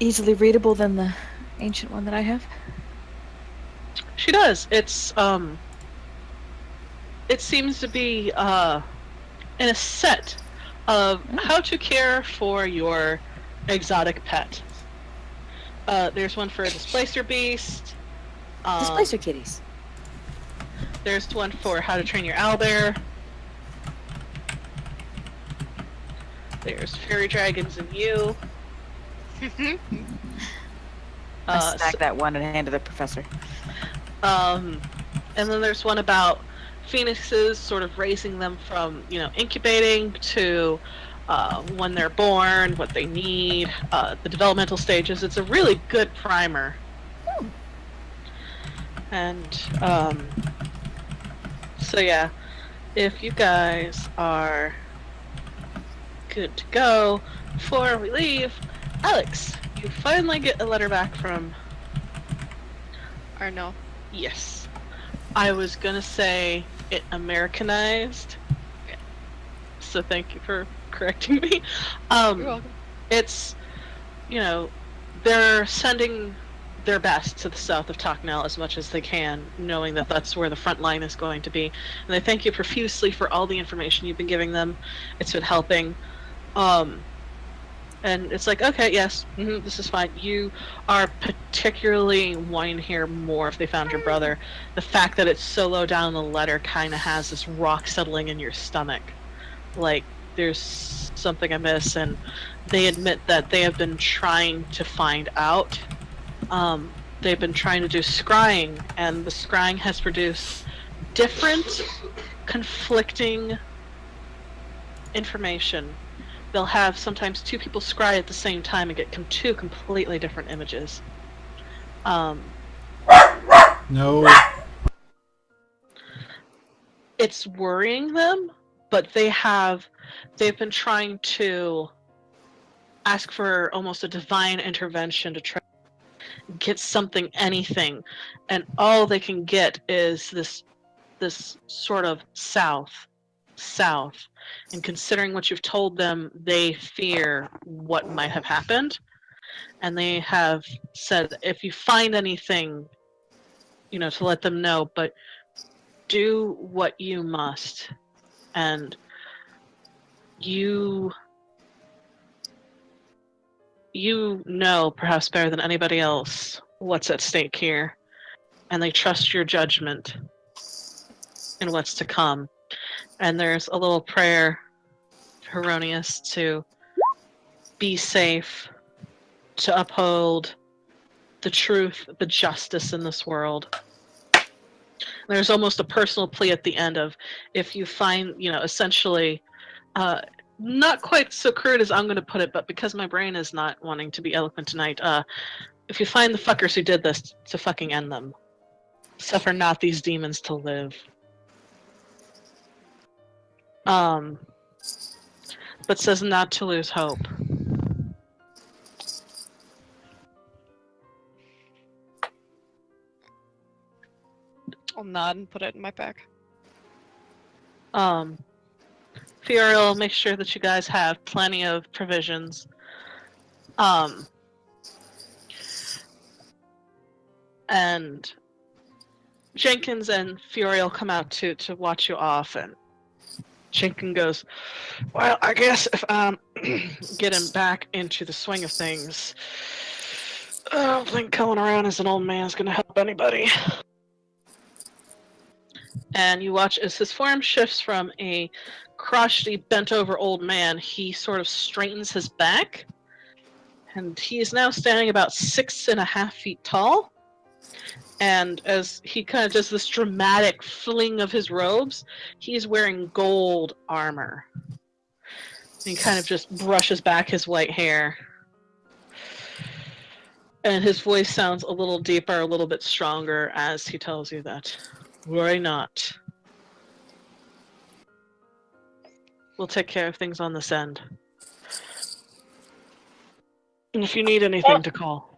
easily readable than the ancient one that I have? She does. It's it seems to be in a set of how to care for your exotic pet. There's one for a displacer beast. Displacer kitties. There's one for how to train your owlbear. There's fairy dragons and you. I snagged that one and handed the professor. And then there's one about phoenixes, sort of raising them from, incubating to when they're born, what they need, the developmental stages. It's a really good primer. And so yeah, if you guys are good to go before we leave, Alex, you finally get a letter back from Arno. Yes. I was gonna say it Americanized. Yeah. So thank you for correcting me. You're welcome. It's, they're sending their best to the south of Toknell as much as they can, knowing that that's where the front line is going to be. And they thank you profusely for all the information you've been giving them. It's been helping. And it's like, okay, yes, this is fine. You are particularly wanting to hear more if they found your brother. The fact that it's so low down in the letter kind of has this rock settling in your stomach. Like, there's something amiss, and they admit that they have been trying to find out. They've been trying to do scrying, and the scrying has produced different, conflicting information. They'll have sometimes two people scry at the same time and get two completely different images. No. It's worrying them, but they've been trying to ask for almost a divine intervention to try to get something, anything, and all they can get is this sort of south. And considering what you've told them, they fear what might have happened. And they have said, if you find anything, to let them know, but do what you must. And you know, perhaps better than anybody else, what's at stake here. And they trust your judgment in what's to come. And there's a little prayer, Heronius, to be safe, to uphold the truth, the justice in this world. There's almost a personal plea at the end of, if you find, essentially, not quite so crude as I'm going to put it, but because my brain is not wanting to be eloquent tonight, if you find the fuckers who did this, to fucking end them. Suffer not these demons to live. But says not to lose hope. I'll nod and put it in my pack. Furiel, make sure that you guys have plenty of provisions. And Jenkins and Furiel come out to watch you off, and Jenkins goes, well, I guess if I'm getting back into the swing of things, I don't think coming around as an old man is going to help anybody. And you watch as his form shifts from a crotchety, bent-over old man. He sort of straightens his back, and he is now standing about 6.5 feet tall. And as he kind of does this dramatic fling of his robes, he's wearing gold armor. He kind of just brushes back his white hair. And his voice sounds a little deeper, a little bit stronger as he tells you that, worry not. We'll take care of things on this end. And if you need anything to call.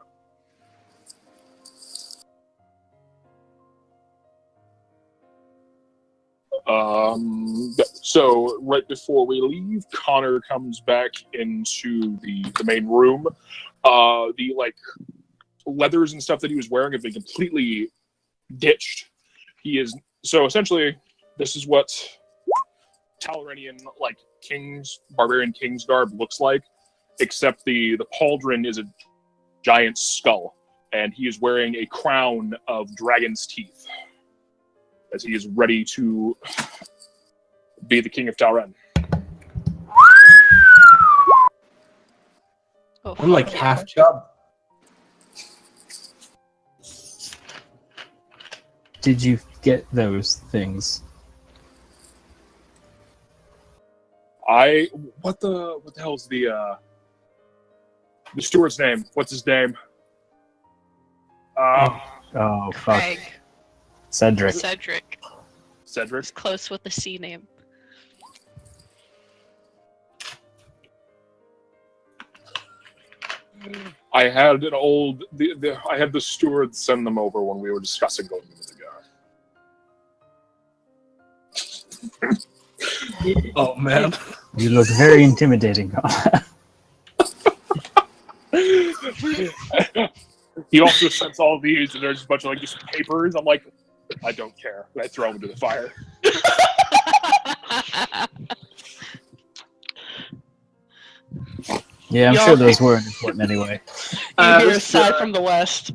So right before we leave, Connor comes back into the main room. The leathers and stuff that he was wearing have been completely ditched. He is so essentially. This is what Talrenian like barbarian king's garb looks like, except the pauldron is a giant skull, and he is wearing a crown of dragon's teeth, as he is ready to be the king of Talren. Oh, I'm like half chub. Did you get those things? What the hell's the steward's name? What's his name? Oh, fuck. Craig. Cedric. Cedric. Cedric. It's close with the C name. I had I had the steward send them over when we were discussing going into the guard. Oh man. You look very intimidating. He also sends all these, and there's a bunch of like just papers. I'm like, I don't care. I throw them into the fire. Yeah, I'm Y'all- sure those weren't important anyway. You hear a just, sigh from the west.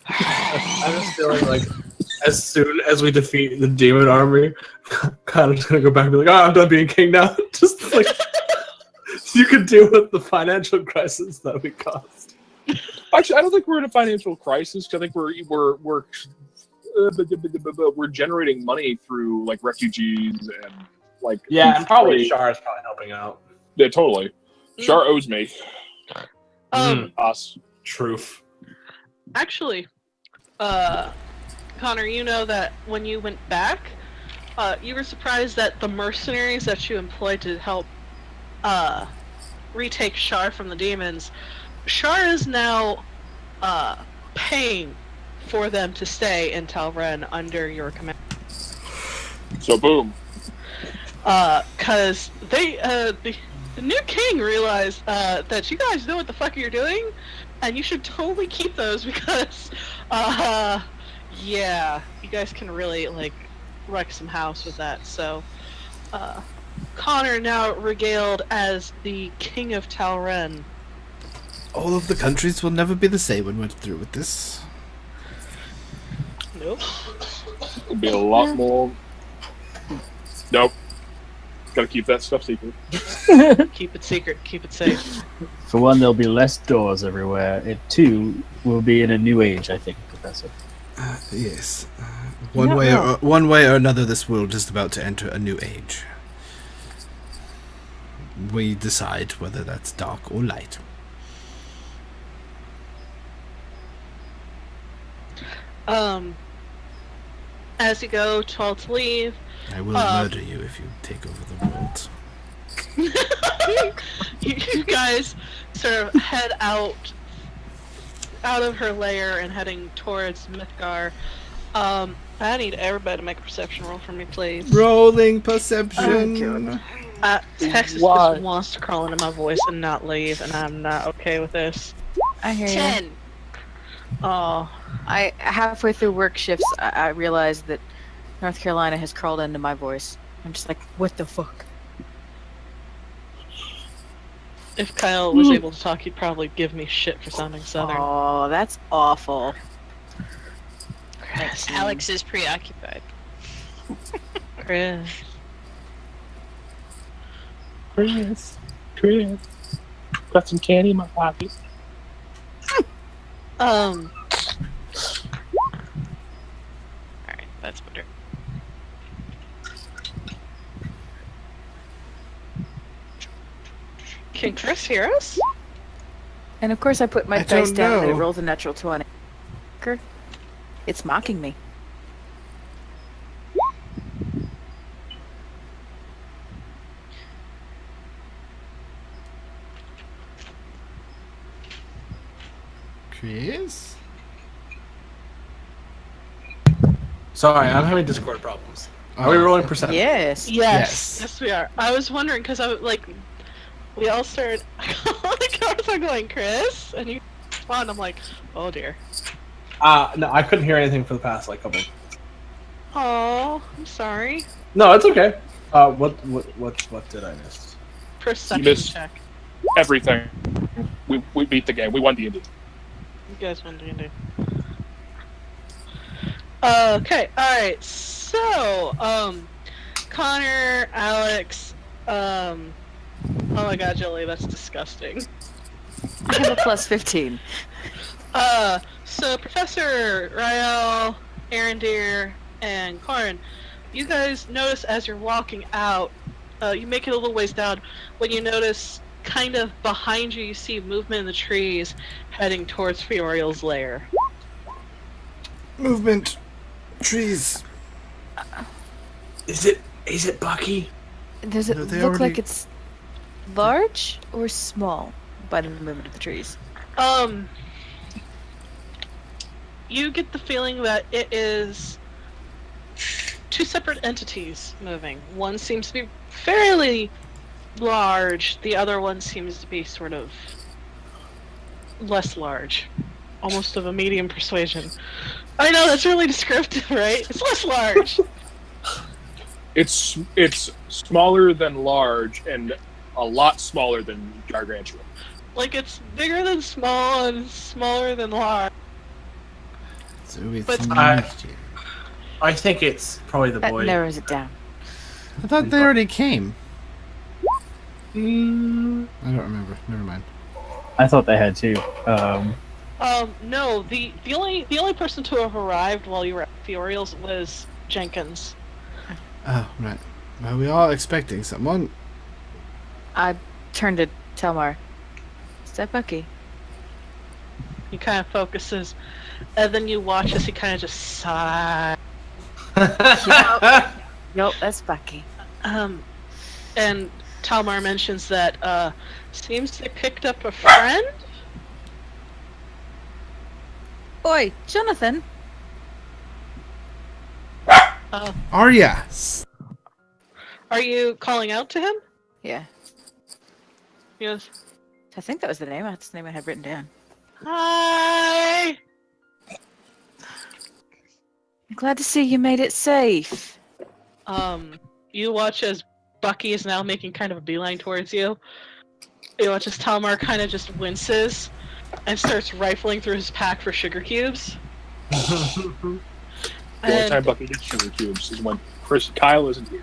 I'm just feeling like as soon as we defeat the demon army, kind of just gonna go back and be like, I'm done being king now. Just like you could deal with the financial crisis that we caused. Actually, I don't think we're in a financial crisis. I think we're generating money through like refugees and like Yeah, and probably trade. Shar is probably helping out. Yeah, totally. Shar owes me us. Truth. Actually, Connor, you know that when you went back, you were surprised that the mercenaries that you employed to help retake Shar from the demons, Shar is now paying for them to stay in Talren under your command. So boom. Cause they the new king realized that you guys know what the fuck you're doing, and you should totally keep those because yeah, you guys can really like wreck some house with that. So Connor now regaled as the king of Talren. All of the countries will never be the same when we're through with this. Nope. It'll be a lot more. Nope. Gotta keep that stuff secret. Keep it secret. Keep it safe. For one, there'll be less doors everywhere. It two will be in a new age, I think, Professor. Yes. don't know. One way or another, this world is about to enter a new age. We decide whether that's dark or light. As you go, told to leave. I will murder you if you take over the world. You guys sort of head out of her lair and heading towards Mythgar. I need everybody to make a perception roll for me, please. Rolling perception. Texas Why? just wants to crawl into my voice and not leave, and I'm not okay with this. I hear you. 10. Oh, I halfway through work shifts, I realized that North Carolina has crawled into my voice. I'm just like, what the fuck? if Kyle was able to talk, he'd probably give me shit for sounding southern. Oh, that's awful. Chris, Alex is preoccupied. Chris. Chris. Got some candy in my pocket. Alright, that's better. Can Chris hear us? And of course I put my I dice don't down and it know. rolls a natural 20. It's mocking me. Chris? Sorry, I'm having Discord problems. Are we rolling percent? Yes. Yes. Yes. Yes, we are. I was wondering because I was like, we all started. The cars are going, Chris, and you respond. I'm like, oh dear. No, I couldn't hear anything for the past like couple. Oh, I'm sorry. No, it's okay. What did I miss? Perception missed- check. Everything. We beat the game. We won D&D. You guys want D&D. Okay, alright, so, Connor, Alex, oh my god, Jolie, that's disgusting. I have a plus 15. So Professor Rael, Arendir, and Karin, you guys notice as you're walking out, you make it a little ways down, when you notice kind of behind you see movement in the trees heading towards Fioriel's lair. Movement. Trees. Is it Bucky? Does it No, look they like already- it's large or small by the movement of the trees? You get the feeling that it is two separate entities moving. One seems to be fairly large, the other one seems to be sort of less large. Almost of a medium persuasion. I know, that's really descriptive, right? It's less large. It's smaller than large and a lot smaller than gargantuan. Like, it's bigger than small and smaller than large. So it's But- medium. I think it's probably the That boy. narrows it down. I thought they already came. Mm, I don't remember. Never mind. I thought they had too. no, the only person to have arrived while you were at Fioriel's was Jenkins. Oh, right. Well, we all expecting someone. I turned to Telmar. Is that Bucky? He kind of focuses, and then you watch as he kind of just sighs. Nope, that's Bucky. And Talmar mentions that, seems they picked up a friend? Oi, Jonathan! Arya. Are you calling out to him? Yeah, He goes, I think that was the name. That's the name I had written down. hi! I'm glad to see you made it safe. You watch as Bucky is now making kind of a beeline towards you. You watch as Talmar kind of just winces and starts rifling through his pack for sugar cubes. The only time Bucky gets sugar cubes is when Kyle isn't here.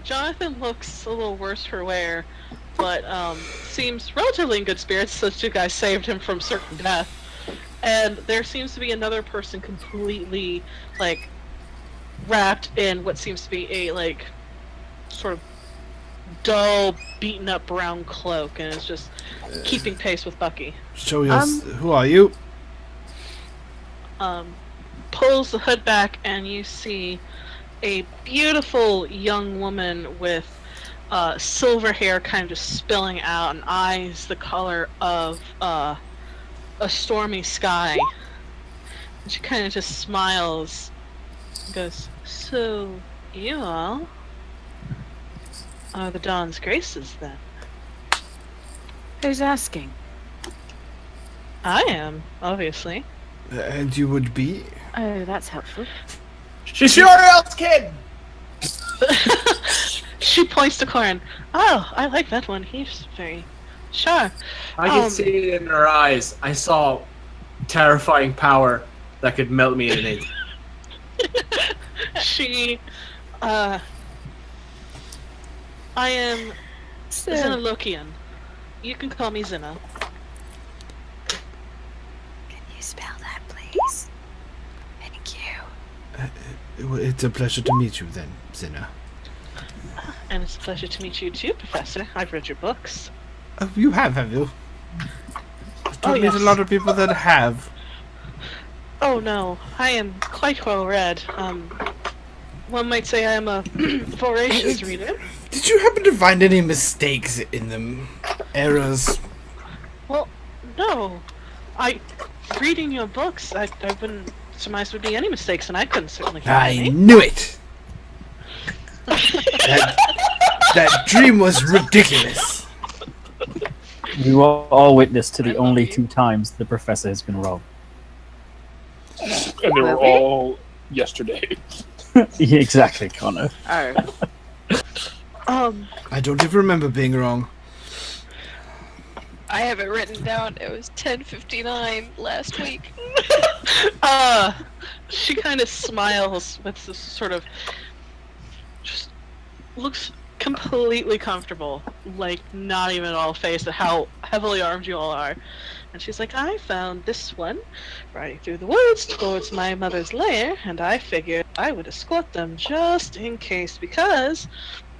Jonathan looks a little worse for wear, but seems relatively in good spirits since you guys saved him from certain death. And there seems to be another person completely, like, wrapped in what seems to be a, like, sort of dull, beaten up brown cloak, and is just keeping pace with Bucky. Show us. Who are you? Pulls the hood back, and you see a beautiful young woman with silver hair kind of just spilling out and eyes the color of a stormy sky. And she kind of just smiles and goes, "So, you all are the Dawn's Graces, then?" Who's asking? I am, obviously. And you would be? Oh, that's helpful. She's Fioriel's kid! She points to Corin. "Oh, I like that one. He's very sharp." I could see it in her eyes. I saw terrifying power that could melt me in an instant. She, I am Zina Lokian. You can call me Zina. Can you spell that, please? Thank you. It's a pleasure to meet you then, Zina. And it's a pleasure to meet you too, Professor. I've read your books. Oh, you have you? I don't meet yes. a lot of people that have. Oh no, I am quite well read. One might say I am a voracious reader. Did you happen to find any mistakes in them? Errors? Well, no. Reading your books, I wouldn't surmise would be any mistakes, and I couldn't certainly find I any. knew it! That dream was ridiculous. We were all witness to the only 2 times the professor has been wrong. And they were Were we? all yesterday. Yeah, exactly, Connor. Oh. I don't even remember being wrong. I have it written down. It was 10:59 last week. She kind of smiles with this sort of, just looks completely comfortable, like not even at all phased at how heavily armed you all are. And she's like, I found this one riding through the woods towards my mother's lair, and I figured I would escort them just in case, because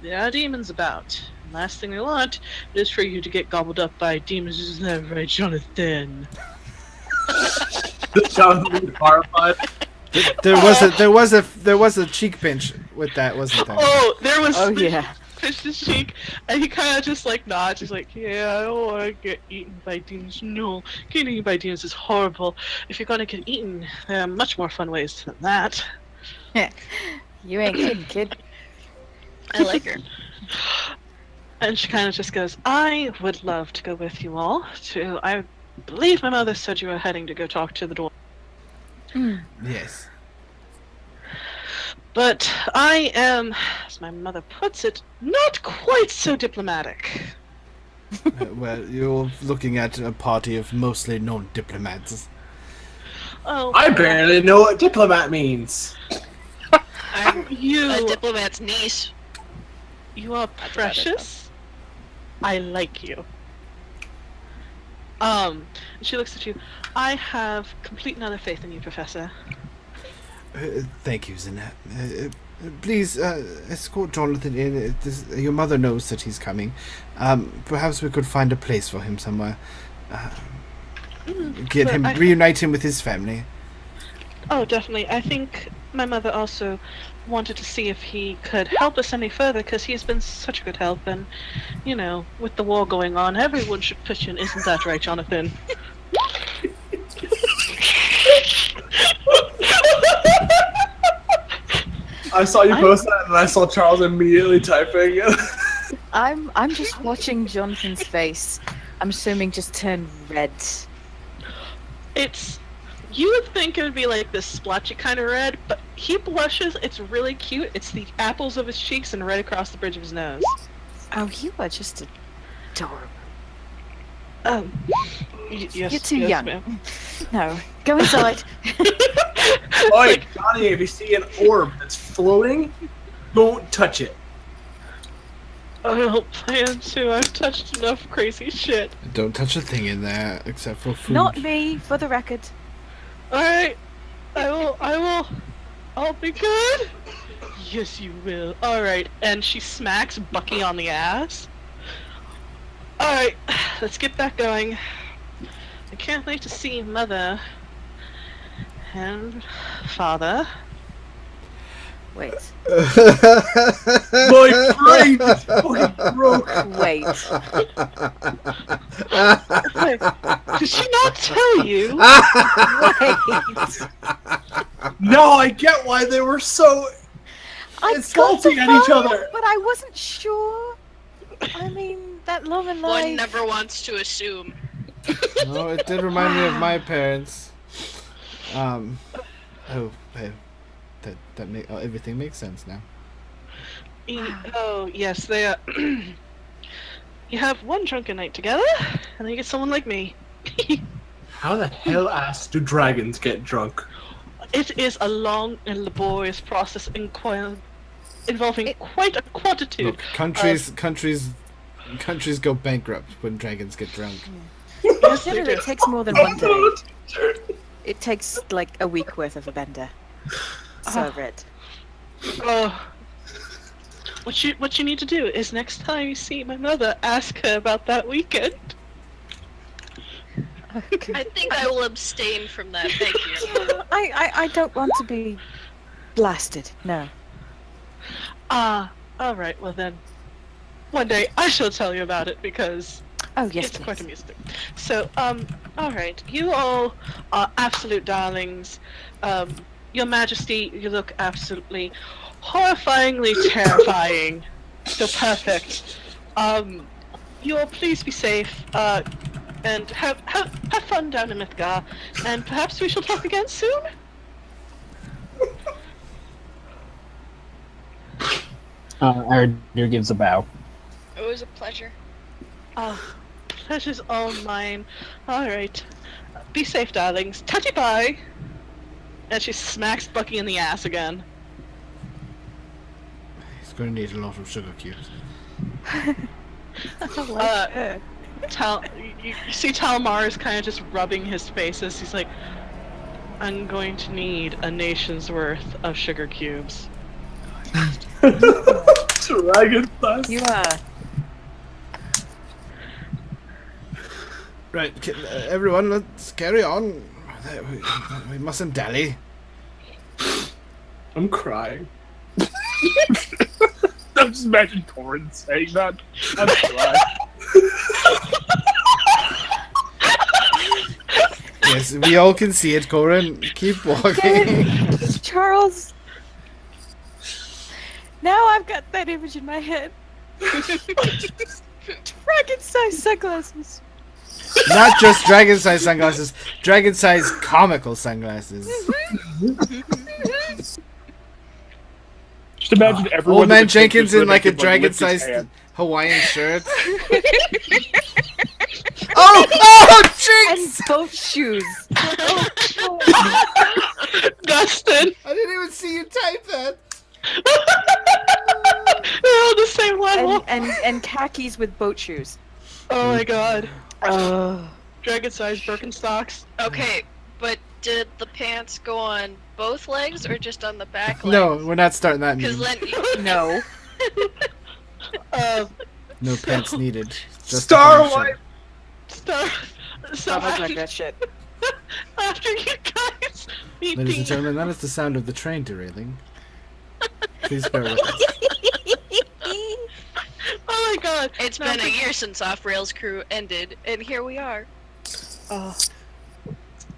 there are demons about. And last thing we want is for you to get gobbled up by demons. Isn't that right, Jonathan? Jonathan was horrified. There was a cheek pinch with that, wasn't there? Oh, there was. Oh yeah. Pinch his cheek, and he kind of just like nods. He's like, "Yeah, I don't want to get eaten by demons. No, getting eaten by demons is horrible. If you're gonna get eaten, there are much more fun ways than that." You ain't kidding, kid. I like her. And she kind of just goes, "I would love to go with you all to. I believe my mother said you were heading to go talk to the dwarf. Yes. But I am, as my mother puts it, not quite so diplomatic." Well, you're looking at a party of mostly non-diplomats. Oh, I barely know what diplomat means. I'm you. a diplomat's niece. You are That's about it, precious. I like you. She looks at you. I have complete and utter faith in you, Professor. Thank you, Zinat. Please escort Jonathan in. Your mother knows that he's coming. Perhaps we could find a place for him somewhere. Reunite him with his family. Oh, definitely. I think my mother also wanted to see if he could help us any further, because he has been such a good help, and, you know, with the war going on, everyone should pitch in. Isn't that right, Jonathan? I saw you post that, and I saw Charles immediately typing. I'm just watching Jonathan's face. I'm assuming just turn red. It's... You would think it would be like this splotchy kind of red, but he blushes. It's really cute. It's the apples of his cheeks and right across the bridge of his nose. Oh, you are just adorable. Yes, You're too yes, young. ma'am. No, go inside. Oi, Johnny, if you see an orb that's floating, don't touch it. I don't plan to. I've touched enough crazy shit. Don't touch a thing in there except for food. Not me, for the record. Alright. I will. I'll be good. Yes, you will. Alright. And she smacks Bucky on the ass. Alright. Let's get back going. I can't wait to see Mother and Father. Wait. My brain is fucking broke. Wait. Did she not tell you? Wait. No, I get why they were so I insulting got at the each vibe, other. but I wasn't sure. I mean, that long and One life. never wants to assume. No, it did remind me of my parents. Everything makes sense now. Oh, yes, they are. You have one drunken night together, and then you get someone like me. How the hell ass do dragons get drunk? It is a long and laborious process involving quite a quantitude. Look, countries go bankrupt when dragons get drunk. Yes, they Consider do. it takes more than one day. It takes like a week worth of a bender. So I've read. Oh. What you need to do is next time you see my mother, ask her about that weekend. Okay. I think I will abstain from that. Thank you. I don't want to be blasted. No. Alright, well then. One day I shall tell you about it because Oh yes, it's please. quite amusing. So, alright. You all are absolute darlings. Your Majesty, you look absolutely horrifyingly terrifying. You're perfect. You all please be safe, and have fun down in Mythgar, and perhaps we shall talk again soon? Aradir gives a bow. It was a pleasure. Oh, pleasure's all mine. Alright. Be safe, darlings. Touchy bye! And she smacks Bucky in the ass again. He's going to need a lot of sugar cubes. You see Talmar is kind of just rubbing his face as he's like, I'm going to need a nation's worth of sugar cubes. Dragon Dust. You are. Right, everyone, let's carry on. We mustn't dally. I'm crying. I'm just imagining Corin saying that. I'm crying. Yes, we all can see it, Corin. Keep walking. Charles. Now I've got that image in my head. Dragon-sized sunglasses. Not just dragon-sized sunglasses, dragon-sized comical sunglasses. Just imagine everyone. Old Man in the picture Jenkins in sort of like a lift his dragon-sized hand. Hawaiian shirt. Oh, And jinx! boat shoes. Dustin! I didn't even see you type that. They're on the same level! And khakis with boat shoes. Oh my god. Oh. Dragon-sized Birkenstocks. Okay, but did the pants go on both legs or just on the back legs? No, we're not starting that Because meme. then No. No pants needed. Just Star a funny Wipe! So Stop acting like that shit. after you guys meet Ladies and the gentlemen, that is the sound of the train derailing. Please bear with us. oh my god, it's been a year since Off Rails Crew ended, and here we are. Oh,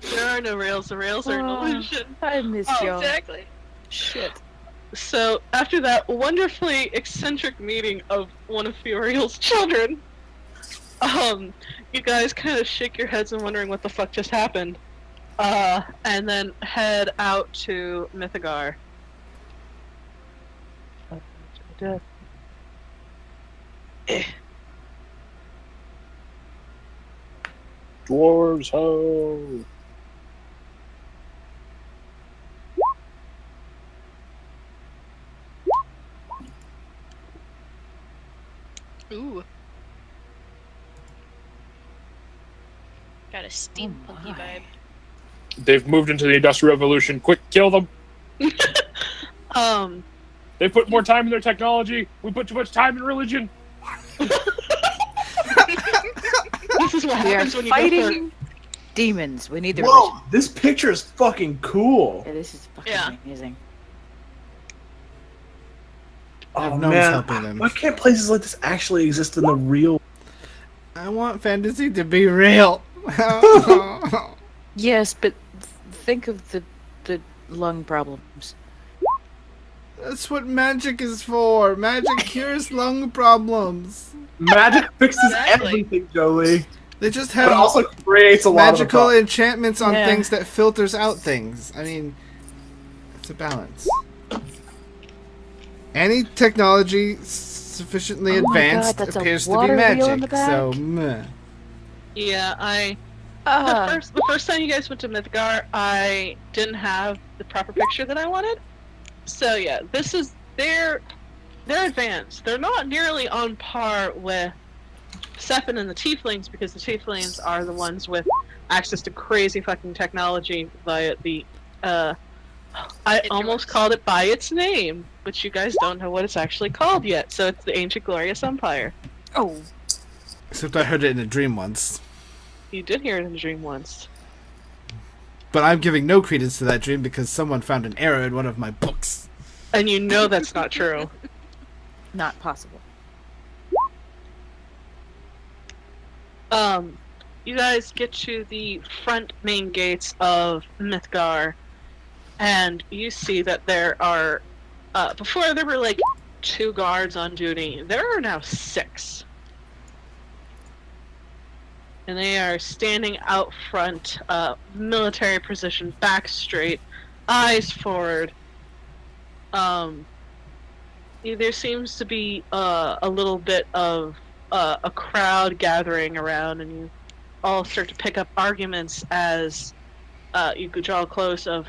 there are no rails. The rails are an Oh. illusion. I miss y'all. Exactly. Shit. So after that wonderfully eccentric meeting of one of Furiel's children, you guys kind of shake your heads and wondering what the fuck just happened, and then head out to Mythogar. Dwarves ho! Ooh. Got a steampunky my. vibe. They've moved into the Industrial Revolution. Quick, kill them! They put more time in their technology. We put too much time in religion. This is what We are happens when you go fighting demons. We need the Whoa, religion. this picture is fucking cool. Yeah, this is fucking Yeah. amazing. Oh No one's man, helping them. why can't places like this actually exist in the real? I want fantasy to be real. Yes, but think of the lung problems. That's what magic is for. Magic cures lung problems. Magic fixes Exactly. everything, Jolie. They just But it have also creates a lot magical of enchantments on Yeah. things that filters out things. I mean, it's a balance. Any technology sufficiently Oh my advanced God, that's a appears to be water wheel in magic. the So, back? meh. Yeah, Ah, the first time you guys went to Mythogar, I didn't have the proper picture that I wanted. So yeah, this is they're advanced. They're not nearly on par with Sephin and the Tieflings because the Tieflings are the ones with access to crazy fucking technology via the I almost called it by its name, but you guys don't know what it's actually called yet. So it's the Ancient Glorious Empire. oh, Except I heard it in a dream once. You did hear it in the dream once. But I'm giving no credence to that dream because someone found an error in one of my books. And you know that's not true. not possible. You guys get to the front main gates of Mythgar, and you see that there are, before there were like 2 guards on duty, there are now 6. And they are standing out front, military position, back straight, eyes forward. there seems to be a little bit of a crowd gathering around, and you all start to pick up arguments as you could draw close of,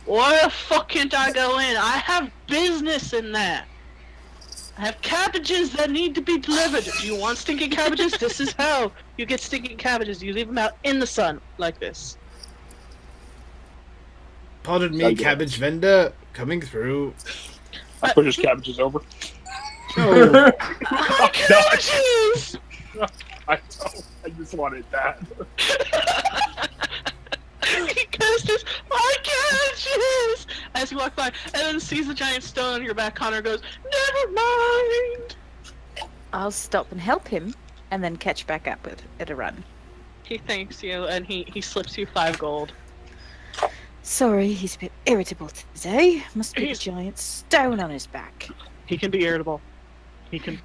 why the fuck can't I go in? I have business in there. I have cabbages that need to be delivered. Do you want stinking cabbages? This is how you get stinking cabbages. You leave them out in the sun like this. Pardon me, Okay. cabbage vendor, coming through. I push his cabbages over. Oh, My cabbages! I know. I just wanted that. He goes to my cabbages as you walk by, and then sees the giant stone on your back. Connor goes, never mind. I'll stop and help him, and then catch back up at a run. He thanks you, and he slips you 5 gold. Sorry, he's a bit irritable today. Must be the He's- giant stone on his back. He can be irritable. He can.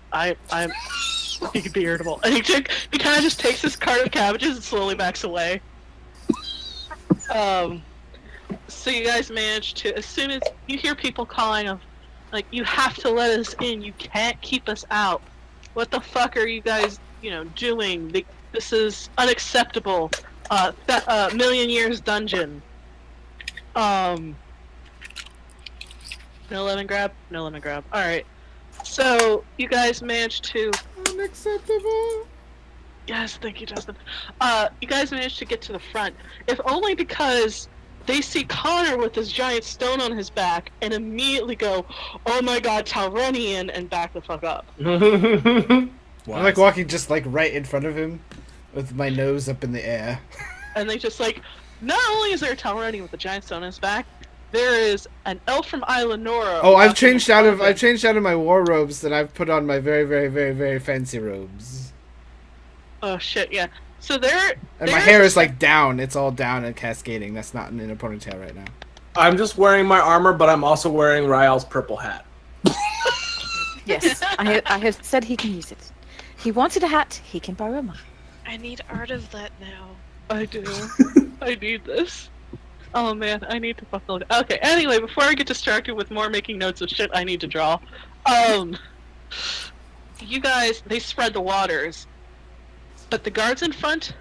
He can be irritable, and he kind of just takes his cart of cabbages and slowly backs away. So you guys manage to, as soon as you hear people calling of, like, you have to let us in. You can't keep us out. What the fuck are you guys, doing? This is unacceptable. Million Years Dungeon. No lemon grab? No lemon grab. Alright. So, you guys managed to... unacceptable. Yes, thank you, Justin. You guys managed to get to the front, if only because they see Connor with this giant stone on his back and immediately go, oh my god, Talrenian, and back the fuck up. I'm like walking just like right in front of him, with my nose up in the air. And they just like, not only is there a Talrenian with a giant stone on his back, there is an elf from Islanora. Oh, I've walking changed in out front of him. I've changed out of my war robes and I've put on my very, very, very, very fancy robes. Oh shit, yeah. So there. And my hair is like down. It's all down and cascading. That's not in a ponytail right now. I'm just wearing my armor, but I'm also wearing Ryal's purple hat. Yes, I have said he can use it. He wanted a hat, he can borrow mine. I need art of that now. I do. I need this. Oh man, I need to fucking. Okay, anyway, before I get distracted with more making notes of shit I need to draw, you guys, they spread the waters, but the guards in front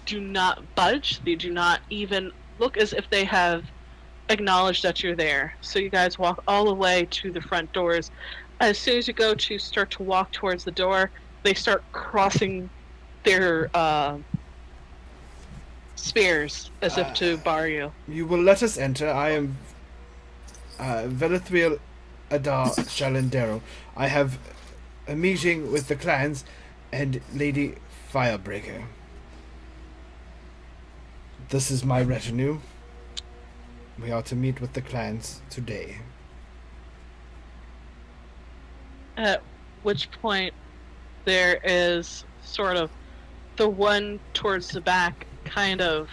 do not budge. They do not even look as if they have acknowledged that you're there. So you guys walk all the way to the front doors. As soon as you go to start to walk towards the door, they start crossing their spears as if to bar you. You will let us enter. I am Velithriel Adar Shalendero. I have a meeting with the clans and Lady Firebreaker. This is my retinue. We are to meet with the clans today. At which point, there is sort of the one towards the back kind of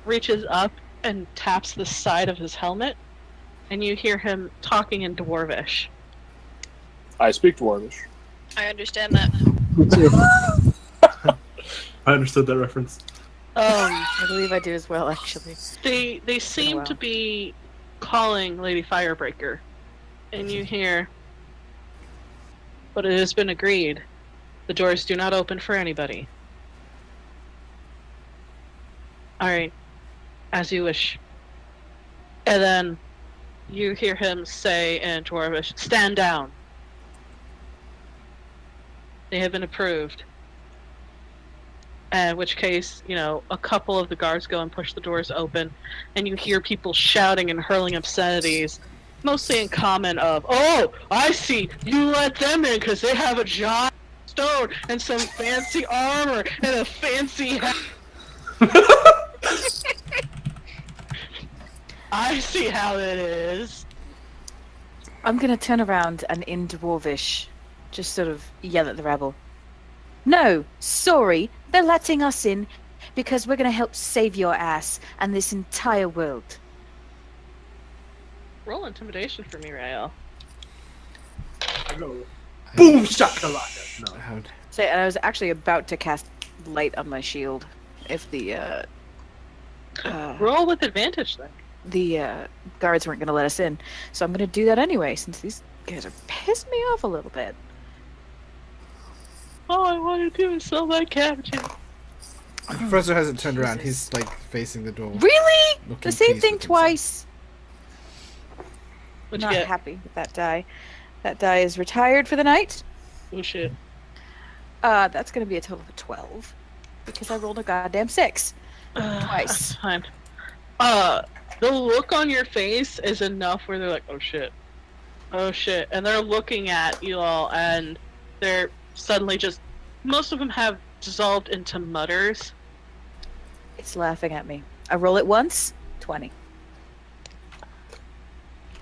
reaches up and taps the side of his helmet, and you hear him talking in Dwarvish. I speak Dwarvish. I understand that. Me too. I understood that reference. I believe I do as well, actually. They seem while. to be calling Lady Firebreaker, and you hear, but it has been agreed. The doors do not open for anybody. Alright, as you wish. And then you hear him say in Dwarvish, stand down. They have been approved. In which case, a couple of the guards go and push the doors open, and you hear people shouting and hurling obscenities, mostly in common of, oh, I see, you let them in because they have a giant stone and some fancy armor and a fancy hat. I see how it is. I'm gonna turn around and in Dwarvish just sort of yell at the rabble. No, sorry, they're letting us in because we're gonna help save your ass and this entire world. Roll intimidation for me, Rael. I go, boom, shakalaka. No. How- So, and I was actually about to cast light on my shield if the Roll with advantage then. the guards weren't going to let us in. So I'm going to do that anyway, since these guys are pissing me off a little bit. All I want to do is sell my captain. The professor hasn't turned around. Jesus. He's like facing the door. Really? looking The same pleased thing with himself. twice. What'd you Not get? happy with that die. That die is retired for the night. Oh shit. That's going to be a total of 12. Because I rolled a goddamn 6. Twice. That's fine. The look on your face is enough where they're like, oh shit. Oh shit. And they're looking at you all and they're suddenly just, most of them have dissolved into mutters. It's laughing at me. I roll it once, 20.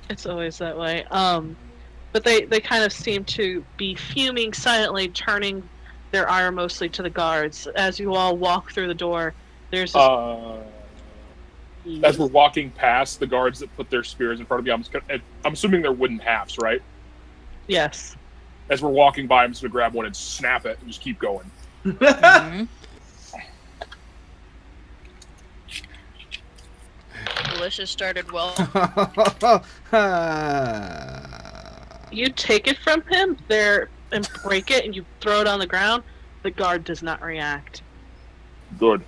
It's always that way. But they kind of seem to be fuming silently, turning their ire mostly to the guards. As you all walk through the door, there's this... As we're walking past the guards that put their spears in front of me, I'm assuming they're wooden halves, right? Yes. As we're walking by, I'm just gonna grab one and snap it and just keep going. Mhm. Delicious started well. You take it from him, and break it, and you throw it on the ground. The guard does not react. Good.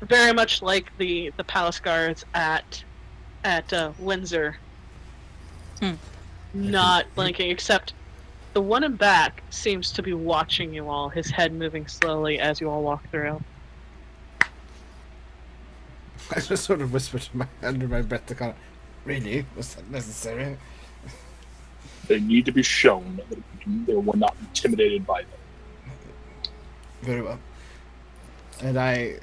Very much like the palace guards at Windsor. Not blinking, except the one in back seems to be watching you all, his head moving slowly as you all walk through. I just sort of whispered under my breath to Connor, really? Was that necessary? They need to be shown that they were not intimidated by them. Very well. And I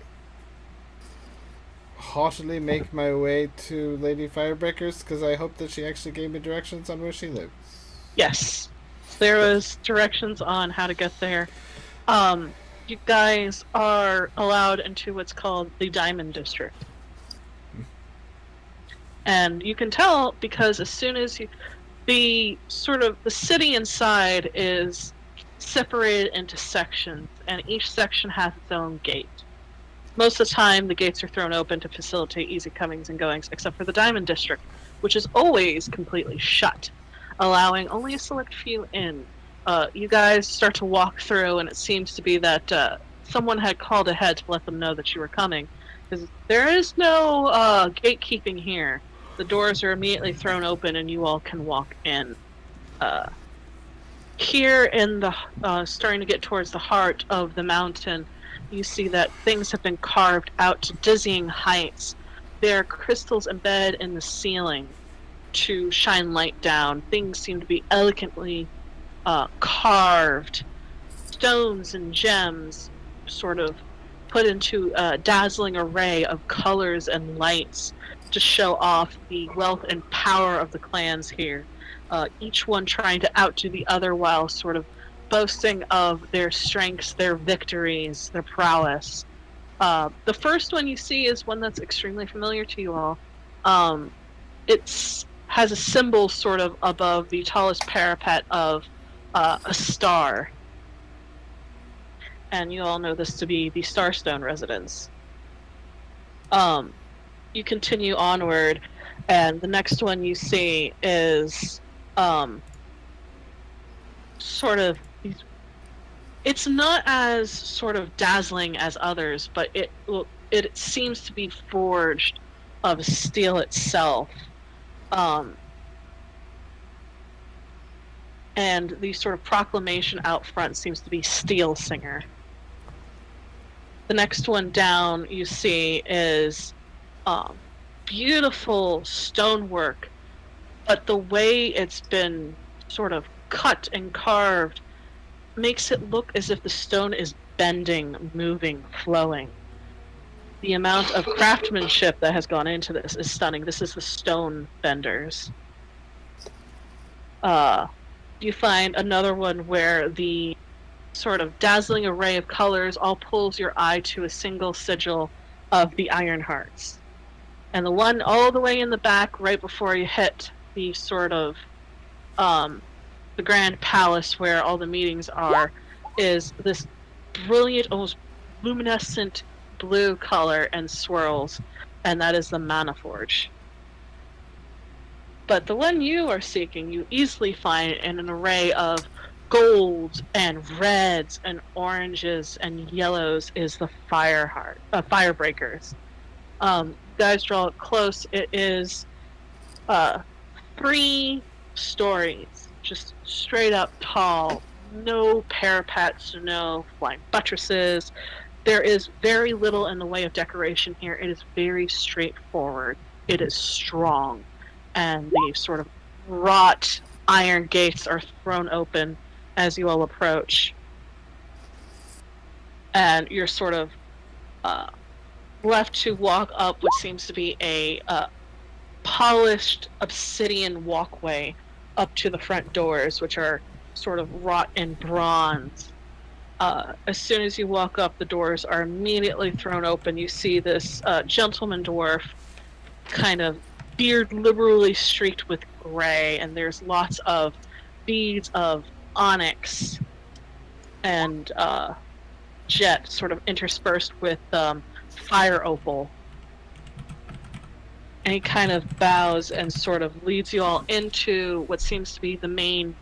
haughtily make my way to Lady Firebreaker's because I hope that she actually gave me directions on where she lives. Yes. There was directions on how to get there. You guys are allowed into what's called the Diamond District. And you can tell because as soon as the city inside is separated into sections, and each section has its own gate. Most of the time, the gates are thrown open to facilitate easy comings and goings, except for the Diamond District, which is always completely shut, allowing only a select few in. You guys start to walk through, and it seems to be that someone had called ahead to let them know that you were coming. Because there is no gatekeeping here. The doors are immediately thrown open, and you all can walk in. Here in the starting to get towards the heart of the mountain, you see that things have been carved out to dizzying heights. There are crystals embedded in the ceiling to shine light down. Things seem to be elegantly carved. Stones and gems sort of put into a dazzling array of colors and lights to show off the wealth and power of the clans here. Each one trying to outdo the other while sort of boasting of their strengths, their victories, their prowess. The first one you see is one that's extremely familiar to you all. It has a symbol sort of above the tallest parapet of a star. And you all know this to be the Starstone residence. You continue onward, and the next one you see is sort of, it's not as sort of dazzling as others, but it seems to be forged of steel itself. And the sort of proclamation out front seems to be Steel Singer. The next one down you see is beautiful stonework, but the way it's been sort of cut and carved makes it look as if the stone is bending, moving, flowing. The amount of craftsmanship that has gone into this is stunning. This is the stone benders. You find another one where the sort of dazzling array of colors all pulls your eye to a single sigil of the Iron Hearts. And the one all the way in the back, right before you hit the sort of the Grand Palace where all the meetings are, is this brilliant, almost luminescent blue color and swirls. and that is the Mana Forge. But the one you are seeking, you easily find in an array of golds and reds and oranges and yellows is the Firebreakers. Guys, draw it close. It is 3 stories, just straight up tall. No parapets, no flying buttresses. There is very little in the way of decoration here. It is very straightforward. It is strong. And the sort of wrought iron gates are thrown open as you all approach. And you're sort of left to walk up what seems to be a polished obsidian walkway up to the front doors, which are sort of wrought in bronze. As soon as you walk up, the doors are immediately thrown open. You see this gentleman dwarf, kind of beard liberally streaked with gray, and there's lots of beads of onyx and jet sort of interspersed with fire opal. And he kind of bows and sort of leads you all into what seems to be the main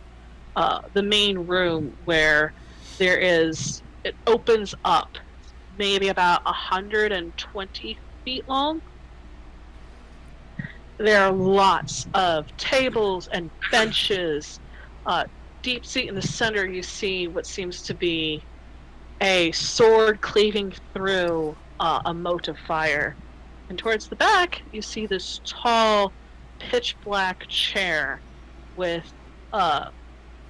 room, where it opens up, maybe about 120 feet long. There are lots of tables and benches. Deep seat in the center, you see what seems to be a sword cleaving through a mote of fire. And towards the back, you see this tall, pitch black chair with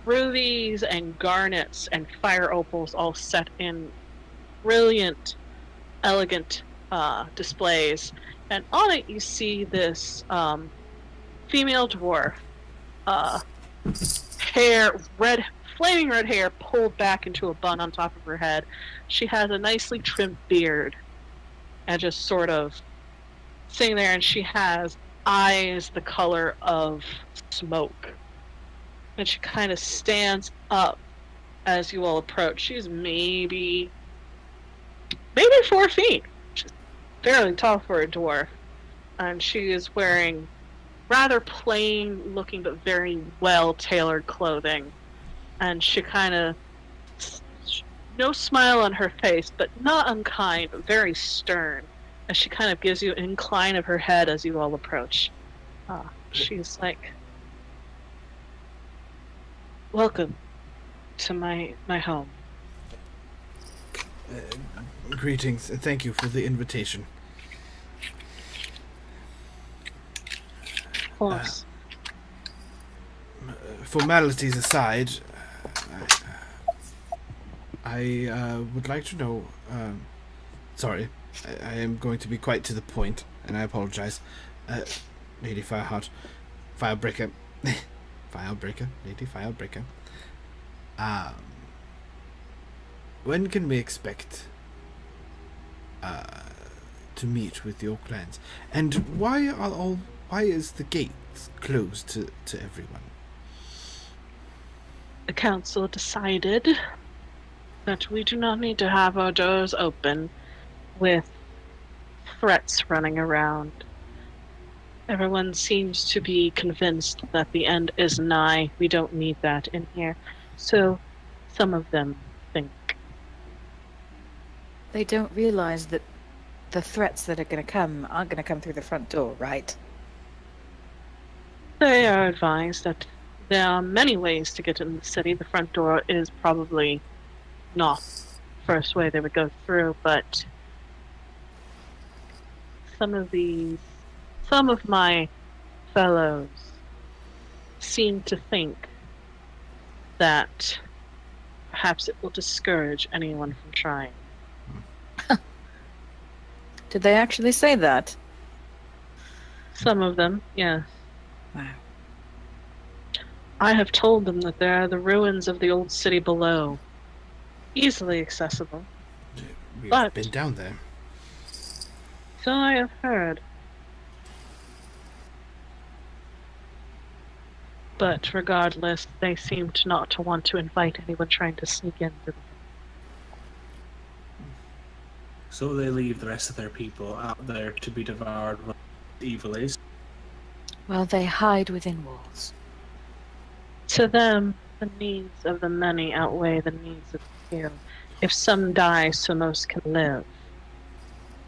rubies and garnets and fire opals all set in brilliant, elegant displays. And on it you see this female dwarf, flaming red hair pulled back into a bun on top of her head. She has a nicely trimmed beard and just sort of sitting there, and she has eyes the color of smoke. And she kind of stands up as you all approach. She's maybe 4 feet. She's fairly tall for a dwarf. And she is wearing rather plain looking but very well tailored clothing. And she kind of, no smile on her face, but not unkind, but very stern. As she kind of gives you an incline of her head as you all approach. She's like, "Welcome to my home." Greetings, and thank you for the invitation. Of course. Formalities aside, I would like to know. Sorry, I am going to be quite to the point, and I apologize. Lady Fireheart, Firebreaker, Lady Firebreaker. When can we expect to meet with your clans? And why is the gates closed to everyone? The council decided that we do not need to have our doors open with threats running around. Everyone seems to be convinced that the end is nigh. We don't need that in here. So some of them think. They don't realize that the threats that are going to come aren't going to come through the front door, right? They are advised that there are many ways to get in the city. The front door is probably not the first way they would go through, but some of my fellows seem to think that perhaps it will discourage anyone from trying. Did they actually say that? Some of them, yes. Wow. I have told them that there are the ruins of the old city below, easily accessible. We've been down there. So I have heard. But regardless, they seem to not to want to invite anyone trying to sneak in. So they leave the rest of their people out there to be devoured by evil is. Well, they hide within walls. To them, the needs of the many outweigh the needs of the few. If some die so most can live,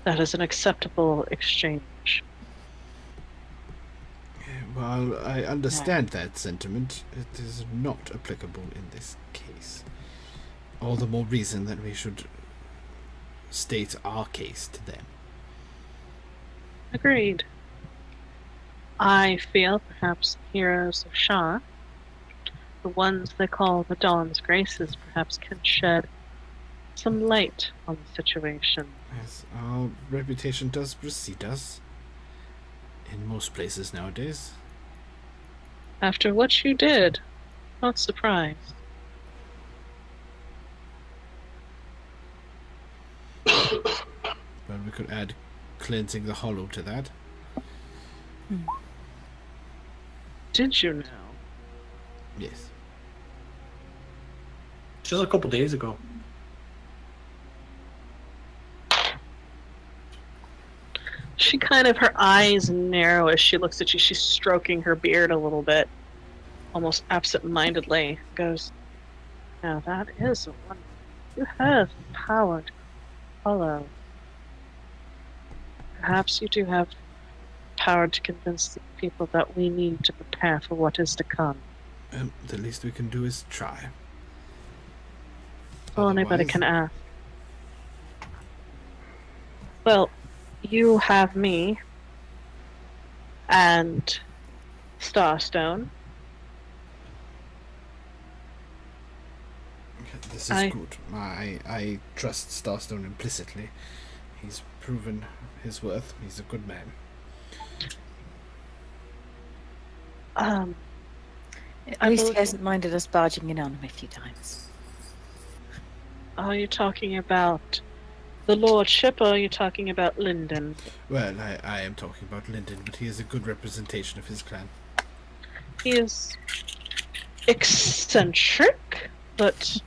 that is an acceptable exchange. Well, I understand that sentiment. It is not applicable in this case. All the more reason that we should state our case to them. Agreed. I feel perhaps heroes of Shah, the ones they call the Dawn's Graces, perhaps can shed some light on the situation. Yes, our reputation does precede us in most places nowadays. After what you did, not surprised. But we could add cleansing the hollow to that. Did you know? Yes. Just a couple days ago. She kind of, her eyes narrow as she looks at you. She's stroking her beard a little bit, almost absent-mindedly. Goes, now that is a wonder. You have power to follow. Perhaps you do have power to convince the people that we need to prepare for what is to come. The least we can do is try. Well, anybody Otherwise- can ask. Well, you have me and Starstone. This is I- good. I trust Starstone implicitly. He's proven his worth. He's a good man. At least he believe- hasn't minded us barging in on him a few times. Are you talking about the Lordship, or are you talking about Lyndon? Well, I am talking about Lyndon, but he is a good representation of his clan. He is eccentric, but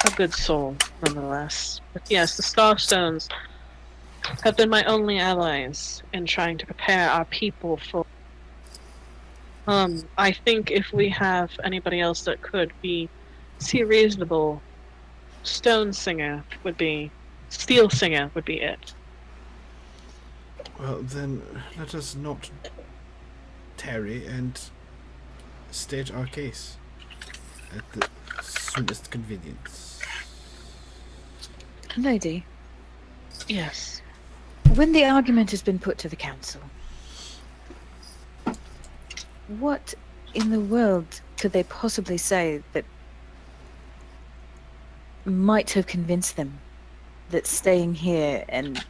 a good soul, nonetheless. But yes, the Starstones have been my only allies in trying to prepare our people for... I think if we have anybody else that could see reasonable, Stone Singer would be... Steel Singer would be it. Well, then let us not tarry and state our case at the soonest convenience. Lady, Yes. when the argument has been put to the council, what in the world could they possibly say that might have convinced them that staying here and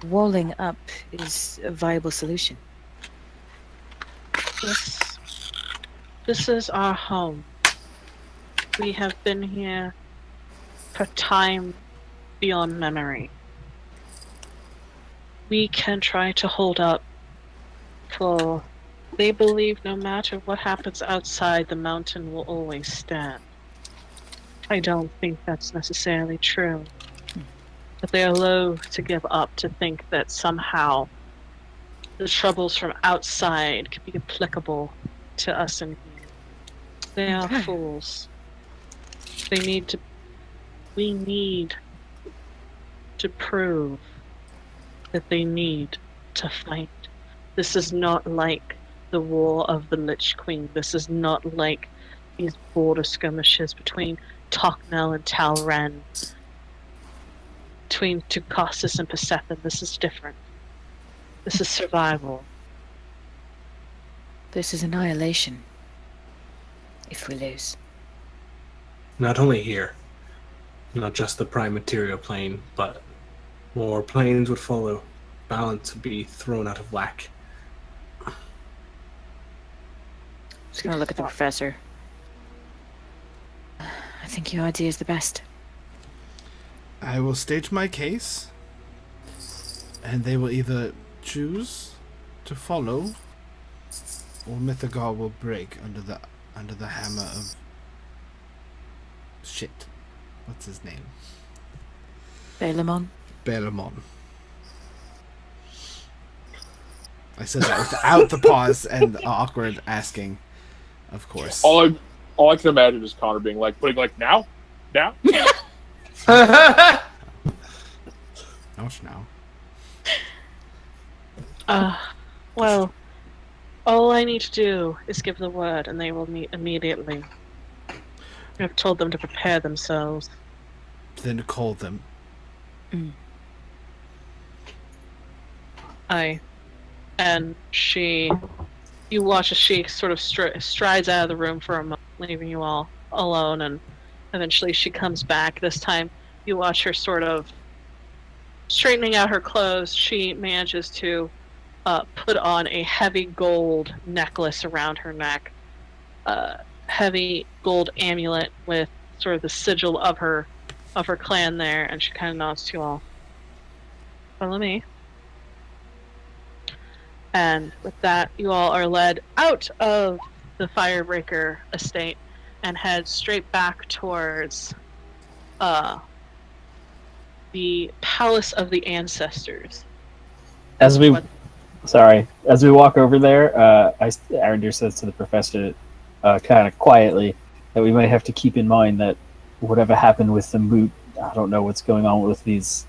walling up is a viable solution? This is our home. We have been here for time beyond memory. We can try to hold up, for they believe no matter what happens outside, the mountain will always stand. I don't think that's necessarily true. But they are loath to give up, to think that somehow the troubles from outside could be applicable to us in here. They are Okay. fools. We need to prove that they need to fight. This is not like the War of the Lich Queen. This is not like these border skirmishes between Toknel and Talren, between Tucasis and Persephone. This is different. This is survival. This is annihilation. If we lose. Not only here, not just the prime material plane, but more planes would follow. Balance would be thrown out of whack. Just gonna look at the professor. I think your idea is the best. I will state my case, and they will either choose to follow, or Mythagar will break under the hammer of shit. What's his name? Balamon. Belamon. I said that without the pause and the awkward asking, of course. All I can imagine is Connor being like, putting like, now? Not now. Well, all I need to do is give the word, and they will meet immediately. I've told them to prepare themselves. Then call them. And you watch as she sort of strides out of the room for a moment, leaving you all alone, and eventually she comes back. This time, you watch her sort of straightening out her clothes. She manages to put on a heavy gold necklace around her neck, heavy gold amulet with sort of the sigil of her clan there, and she kind of nods to you all. Follow me. And with that, you all are led out of the Firebreaker estate and head straight back towards the Palace of the Ancestors. As we walk over there, Arondir says to the professor, kind of quietly, that we might have to keep in mind that whatever happened with the moot, I don't know what's going on with these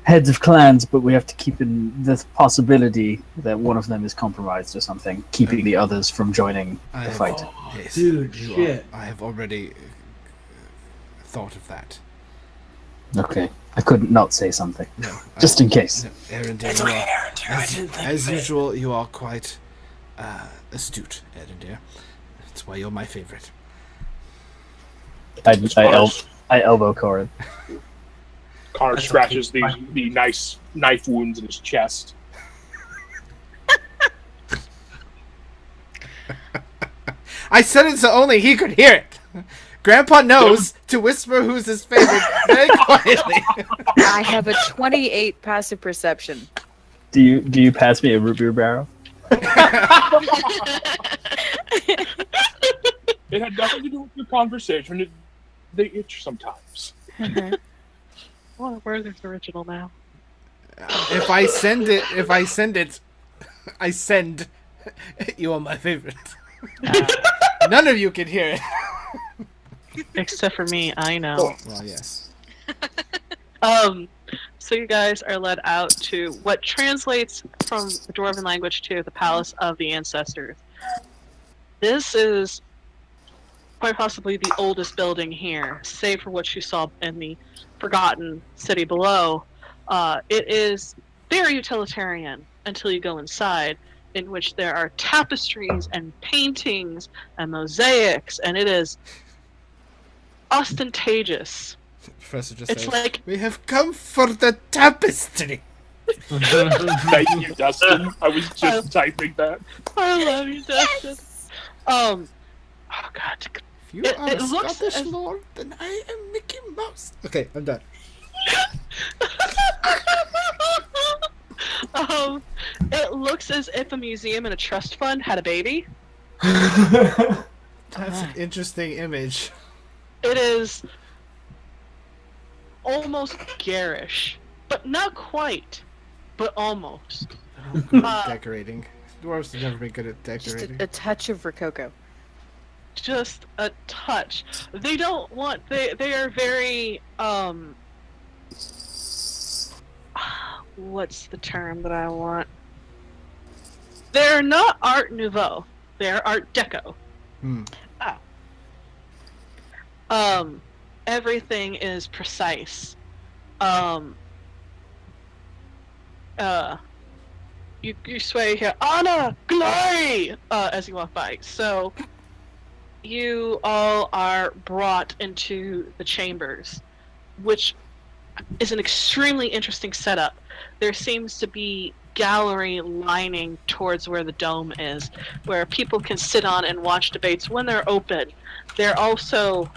heads of clans, but we have to keep in the possibility that one of them is compromised or something, keeping the others from joining the fight. Yes, Dude, shit. I have already thought of that. Okay, I couldn't not say something, No, just in case. No, Arondir, as usual, you are quite astute, Arondir. That's why you're my favorite. I elbow Corin. Connor scratches the nice knife wounds in his chest. I said it so only he could hear it. Grandpa knows to whisper who's his favorite very quietly. I have a 28 passive perception. Do you pass me a root beer barrel? It had nothing to do with your conversation. They itch sometimes. Well, where's its original now? If I send it, I send. You are my favorite. None of you can hear it. Except for me, I know. Well, yes. So you guys are led out to what translates from the Dwarven language to the Palace of the Ancestors. This is quite possibly the oldest building here, save for what you saw in the Forgotten City below. It is very utilitarian until you go inside, in which there are tapestries and paintings and mosaics, and it is ostentatious. Professor just It's says, like we have come for the tapestry. Thank you, Dustin. I was just typing that. I love you, Dustin. Oh god. If you It- are it a looks Scottish as- lord, then I am Mickey Mouse. Okay, I'm done. It looks as if a museum and a trust fund had a baby. That's an interesting image. It is almost garish, but not quite, but almost. Decorating. Dwarves have never been good at Just decorating. a touch of Rococo. Just a touch. They don't want. They are very what's the term that I want? They're not Art Nouveau. They're Art Deco. Everything is precise. You sway here, honor, glory, as you walk by. So, you all are brought into the chambers, which is an extremely interesting setup. There seems to be gallery lining towards where the dome is, where people can sit on and watch debates when they're open. They're also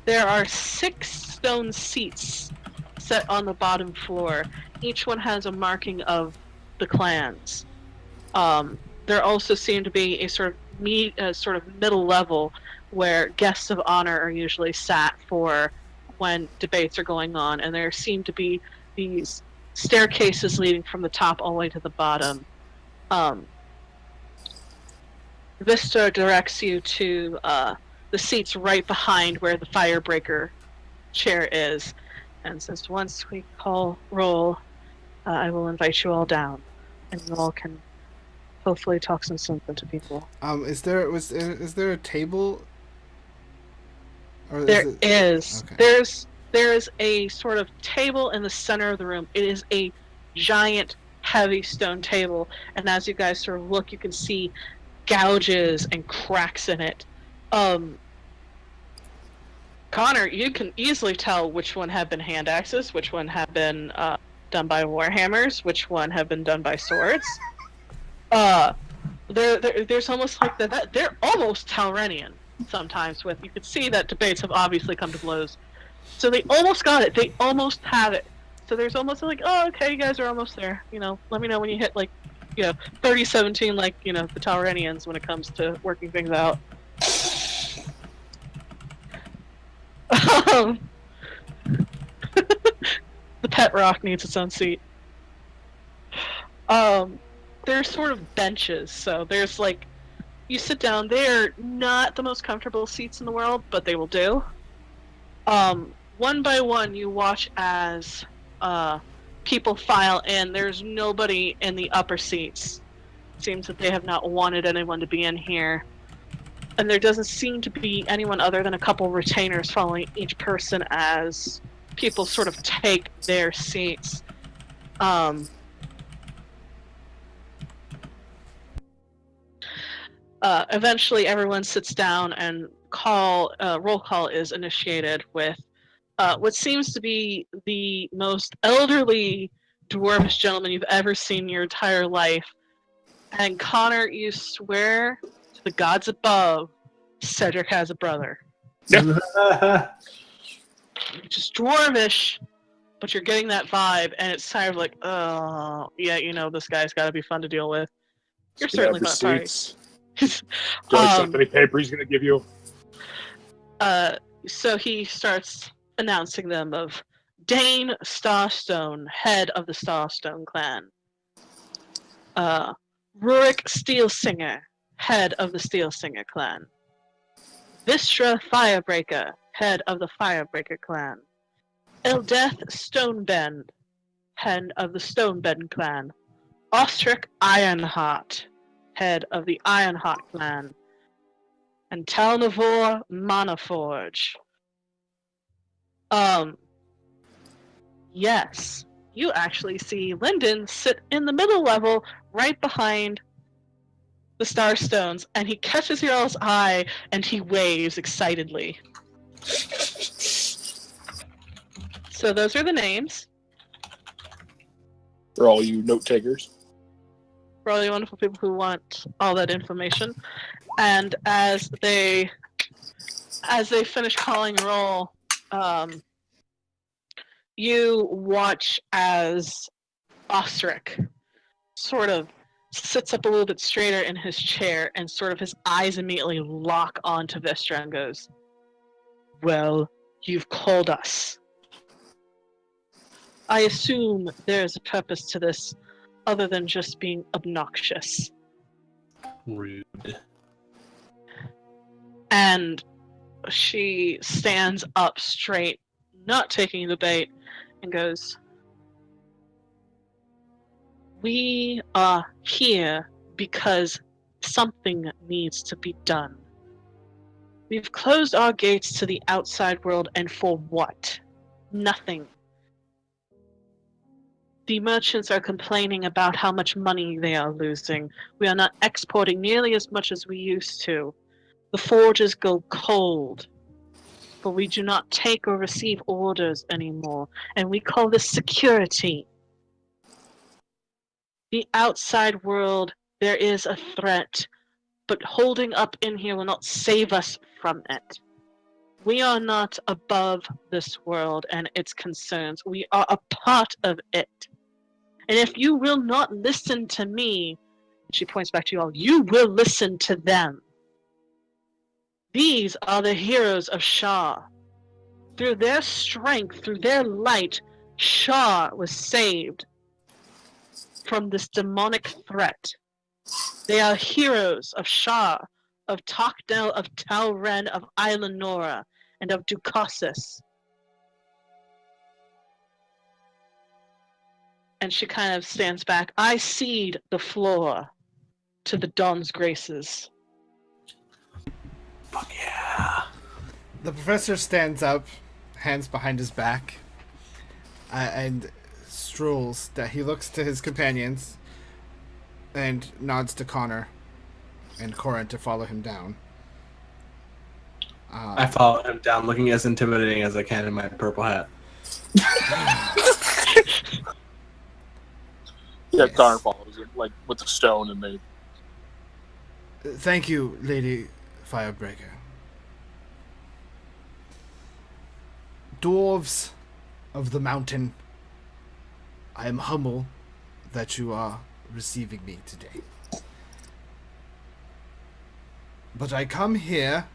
there are 6 stone seats set on the bottom floor. Each one has a marking of the clans. There also seem to be a sort of middle level where guests of honor are usually sat for when debates are going on, and there seem to be these staircases leading from the top all the way to the bottom. Vista directs you to the seats right behind where the firebreaker chair is, and says, once we call roll, I will invite you all down, and you all can hopefully talk some sense into people. Is there a table? Or There it... is. Okay. There is a sort of table in the center of the room. It is a giant, heavy stone table, and as you guys sort of look, you can see gouges and cracks in it. Connor, you can easily tell which one have been hand axes, which one have been done by warhammers, which one have been done by swords. There's almost like that. They're almost Talrenian sometimes. With you could see that debates have obviously come to blows, so they almost got it. They almost have it. So there's almost like, oh, okay, you guys are almost there. Let me know when you hit 30-17, the Talrenians when it comes to working things out. The pet rock needs its own seat. There's sort of benches, so there's you sit down. They're not the most comfortable seats in the world, but they will do. One by one, you watch as people file in. There's nobody in the upper seats. It seems that they have not wanted anyone to be in here. And there doesn't seem to be anyone other than a couple retainers following each person as people sort of take their seats. Eventually, everyone sits down and roll call is initiated with what seems to be the most elderly dwarvish gentleman you've ever seen in your entire life. And Connor, you swear to the gods above, Cedric has a brother. Just dwarvish, but you're getting that vibe, and it's kind of like, oh, yeah, this guy's got to be fun to deal with. You're certainly not sorry. Any paper he's going to give you? So he starts announcing them of Dane Starstone, head of the Starstone clan. Rurik Steelsinger, head of the Steelsinger clan. Vistra Firebreaker, head of the Firebreaker clan. Eldeth Stonebend, head of the Stonebend clan. Ostric Ironheart, head of the Ironheart clan. And Talnavor Manaforge. Yes, you actually see Lyndon sit in the middle level right behind the Starstones, and he catches your all's eye and he waves excitedly. So those are the names. For all you note takers. For all you wonderful people who want all that information. And as they finish calling roll, you watch as Ostric sort of sits up a little bit straighter in his chair, and sort of his eyes immediately lock onto Vistra and goes, well, you've called us. I assume there's a purpose to this other than just being obnoxious. Rude. And she stands up straight, not taking the bait, and goes, we are here because something needs to be done. We've closed our gates to the outside world, and for what? Nothing. The merchants are complaining about how much money they are losing. We are not exporting nearly as much as we used to. The forges go cold. But we do not take or receive orders anymore, and we call this security. The outside world, there is a threat, but holding up in here will not save us from it. We are not above this world and its concerns. We are a part of it. And if you will not listen to me, she points back to you all, you will listen to them. These are the heroes of Shah. Through their strength, through their light, Shah was saved from this demonic threat. They are heroes of Shah, of Toknel, of Talren, of Islanora, and of Ducasis. And she kind of stands back. I cede the floor to the Dawn's Graces. Fuck yeah. The professor stands up, hands behind his back, and strolls. That he looks to his companions and nods to Connor and Corin to follow him down. I follow him down, looking as intimidating as I can in my purple hat. Yeah, Yes. Connor follows it, like with the stone, and they. Thank you, Lady Firebreaker. Dwarves of the mountain, I am humble that you are receiving me today. But I come here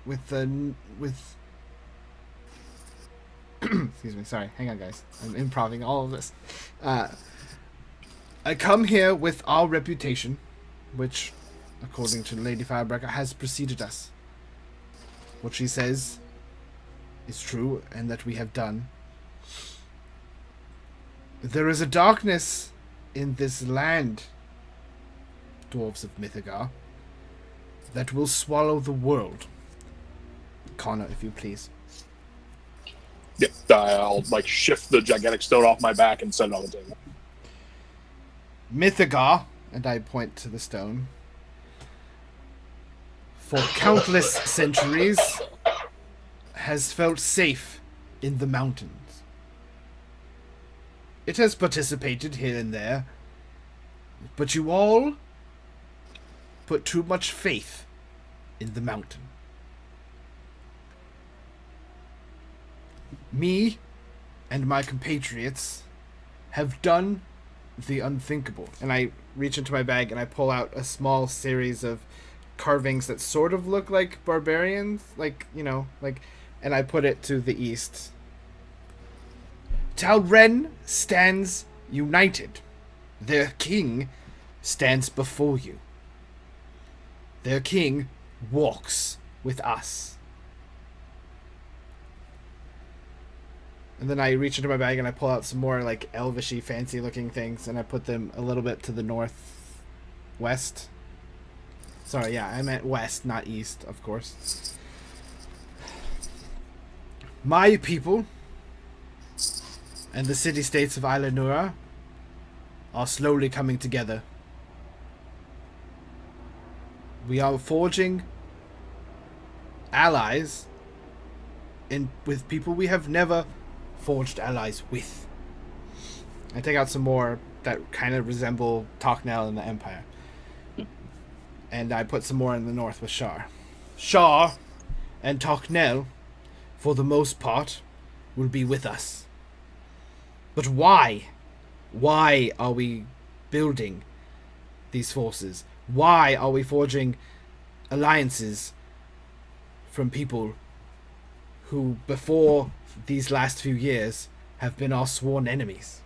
with excuse me, sorry, hang on guys. I'm improvising all of this. I come here with our reputation, which, according to Lady Firebreaker, has preceded us. What she says is true, and that we have done. There is a darkness in this land, dwarves of Mythigar, that will swallow the world. Connor, if you please. Yeah, I'll like shift the gigantic stone off my back and set it on the table. Mythigar, and I point to the stone, for countless centuries has felt safe in the mountains. It has participated here and there, but you all put too much faith in the mountain. Me and my compatriots have done the unthinkable. And I reach into my bag and I pull out a small series of carvings that sort of look like barbarians, and I put it to the east. Talren stands united. Their king stands before you. Their king walks with us. And then I reach into my bag and I pull out some more like elvishy, fancy looking things, and I put them a little bit to the northwest. Sorry, yeah, I meant west, not east, of course. My people and the city-states of Islanura are slowly coming together. We are forging allies with people we have never forged allies with. I take out some more that kind of resemble Toknel and the Empire. And I put some more in the north with Shar. Shar and Toknel, for the most part, will be with us. But why? Why are we building these forces? Why are we forging alliances from people who, before these last few years, have been our sworn enemies?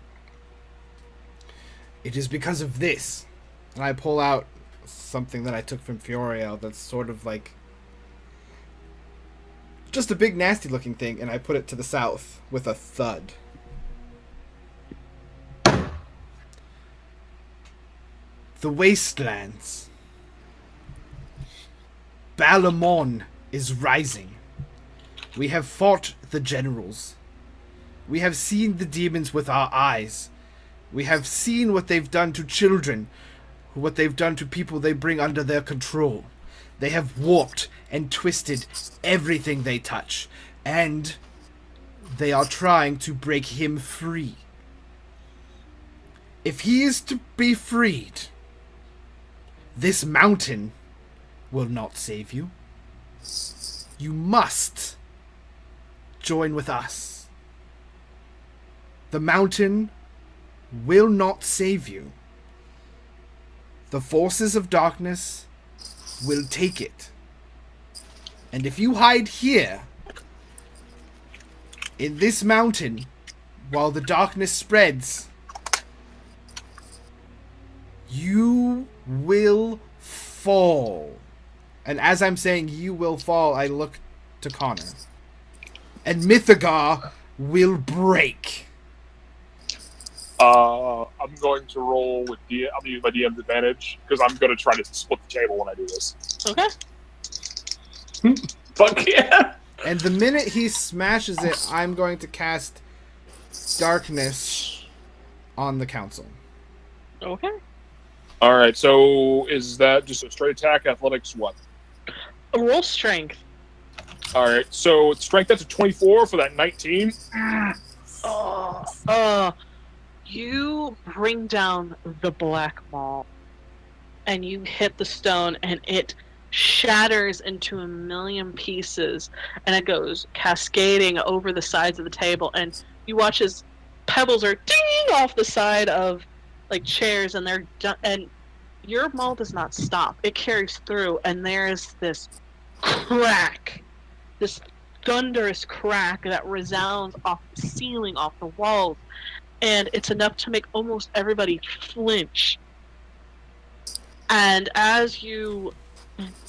It is because of this. And I pull out something that I took from Fiorio that's sort of like just a big nasty looking thing, and I put it to the south with a thud. The Wastelands. Balamon is rising. We have fought the generals. We have seen the demons with our eyes. We have seen what they've done to children, what they've done to people they bring under their control. They have warped and twisted everything they touch, and they are trying to break him free. If he is to be freed, this mountain will not save you. You must join with us. The mountain will not save you. The forces of darkness will take it. And if you hide here, in this mountain, while the darkness spreads, you will fall. And as I'm saying you will fall, I look to Connor. And Mythagar will break. I'm going to roll with I'm going to use my DM's advantage, because I'm going to try to split the table when I do this. Okay. Fuck yeah! And the minute he smashes it, I'm going to cast Darkness on the council. Okay. Alright, so is that just a straight attack, athletics, what? A roll strength. Alright, so strength, that's a 24 for that 19. You bring down the Black Maul, and you hit the stone, and it shatters into a million pieces, and it goes cascading over the sides of the table, and you watch as pebbles are dinging off the side of like chairs, and and your maul does not stop. It carries through, and there is this crack, this thunderous crack that resounds off the ceiling, off the walls, and it's enough to make almost everybody flinch. And as you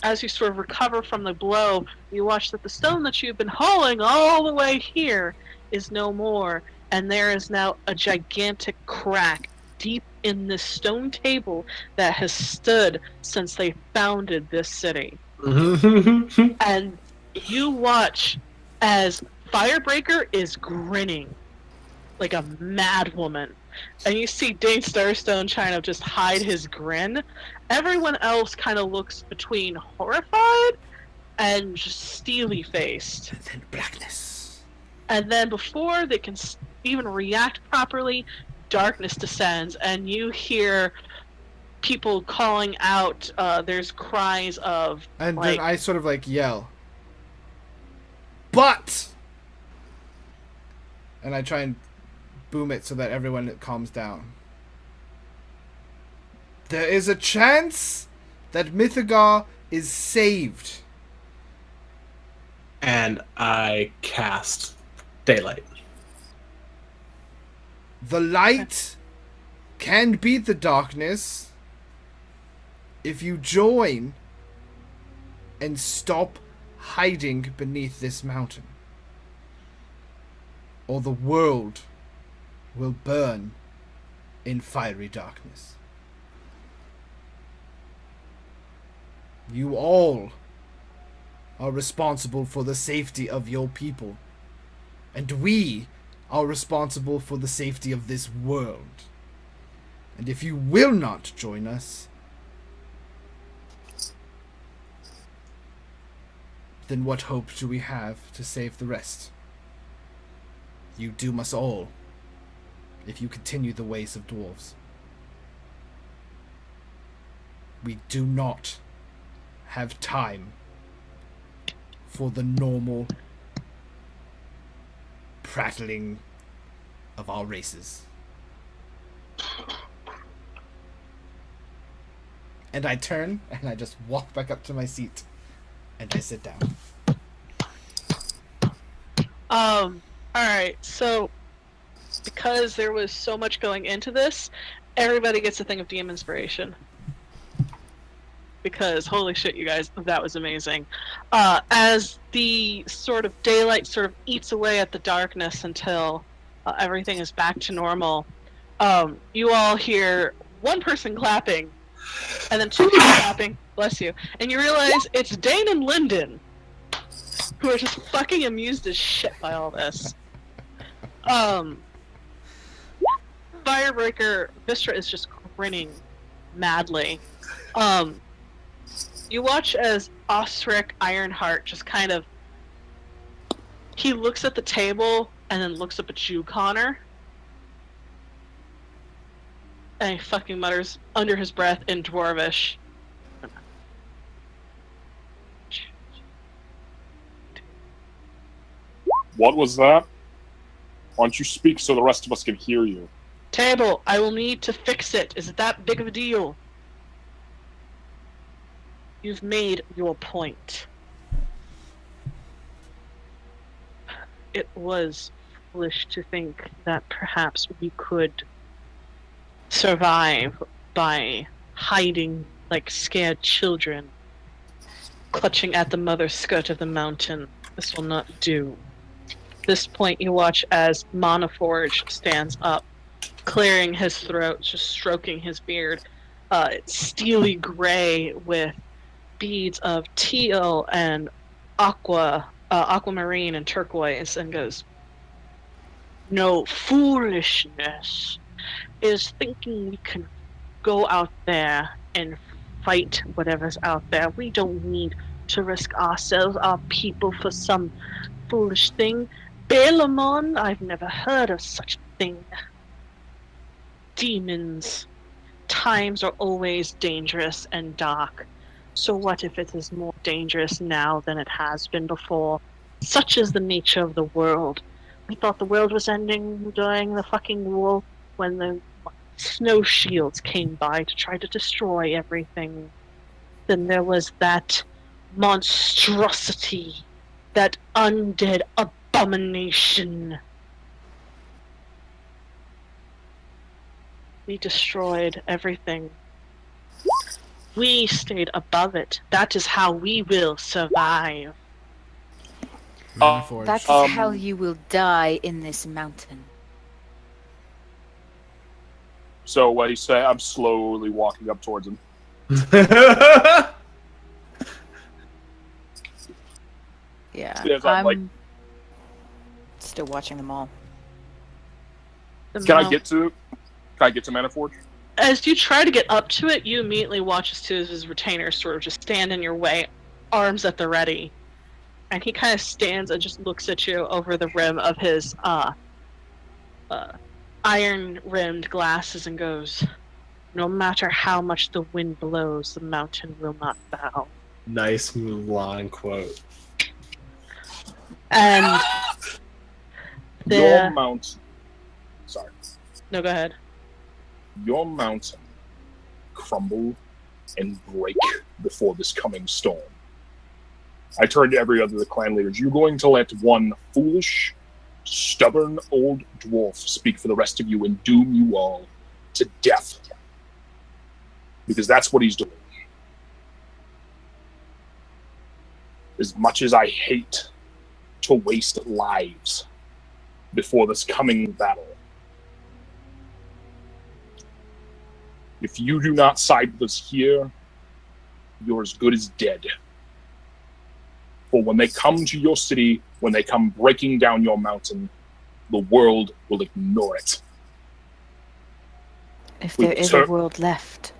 sort of recover from the blow, you watch that the stone that you've been hauling all the way here is no more, and there is now a gigantic crack deep in this stone table that has stood since they founded this city. And you watch as Firebreaker is grinning like a mad woman, and you see Dane Starstone trying to just hide his grin. Everyone else kind of looks between horrified and just steely faced. And then blackness. And then before they can even react properly, darkness descends, and you hear people calling out. There's cries of, and like, then I sort of like yell, "But!" And I try and boom it so that everyone calms down. There is a chance that Mythagar is saved. And I cast Daylight. The light can beat the darkness if you join and stop hiding beneath this mountain. Or the world will burn in fiery darkness. You all are responsible for the safety of your people. And we are responsible for the safety of this world. And if you will not join us, then what hope do we have to save the rest? You doom us all if you continue the ways of dwarves. We do not have time for the normal prattling of our races. And I turn and I just walk back up to my seat and I sit down. Alright, so because there was so much going into this, everybody gets a thing of DM inspiration. Because holy shit, you guys, that was amazing. As the sort of daylight sort of eats away at the darkness until everything is back to normal, you all hear one person clapping, and then two people clapping, bless you, and you realize it's Dane and Lyndon, who are just fucking amused as shit by all this. Firebreaker, Vistra is just grinning madly. You watch as Osric Ironheart just kind of... He looks at the table and then looks up at you, Connor. And he fucking mutters under his breath in Dwarvish. What was that? Why don't you speak so the rest of us can hear you? Table, I will need to fix it. Is it that big of a deal? You've made your point. It was foolish to think that perhaps we could survive by hiding like scared children, clutching at the mother skirt of the mountain. This will not do. This point, you watch as Monoforge stands up, clearing his throat, just stroking his beard. It's steely gray with beads of teal and aquamarine and turquoise, and goes, "No, foolishness is thinking we can go out there and fight whatever's out there. We don't need to risk ourselves, our people, for some foolish thing. Balamon, I've never heard of such a thing. Demons. Times are always dangerous and dark. So what if it is more dangerous now than it has been before? Such is the nature of the world. We thought the world was ending during the fucking war when the snow shields came by to try to destroy everything. Then there was that monstrosity, that undead abomination. We destroyed everything. We stayed above it. That is how we will survive." Maniforge. That's how you will die in this mountain. So what do you say? I'm slowly walking up towards him. Yeah, Yes, I'm like- still watching them all. Can I get to Maniforge? As you try to get up to it, you immediately watch as two of his retainers sort of just stand in your way, arms at the ready. And he kind of stands and just looks at you over the rim of his iron-rimmed glasses and goes, "No matter how much the wind blows, the mountain will not bow." Nice Mulan quote. And Your mountain. Sorry. No, go ahead. Your mountain crumble and break before this coming storm. I turn to every other of the clan leaders. You're going to let one foolish, stubborn old dwarf speak for the rest of you and doom you all to death. Because that's what he's doing. As much as I hate to waste lives before this coming battle, if you do not side with us here, you're as good as dead. For when they come to your city, when they come breaking down your mountain, the world will ignore it. If We there is tur- a world left.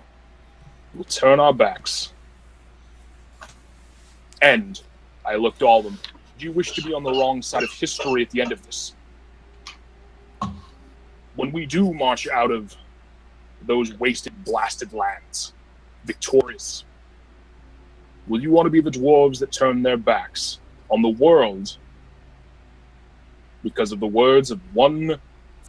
We'll turn our backs. And I looked at all of them. Do you wish to be on the wrong side of history at the end of this? When we do march out of those wasted, blasted lands, victorious, will you want to be the dwarves that turn their backs on the world because of the words of one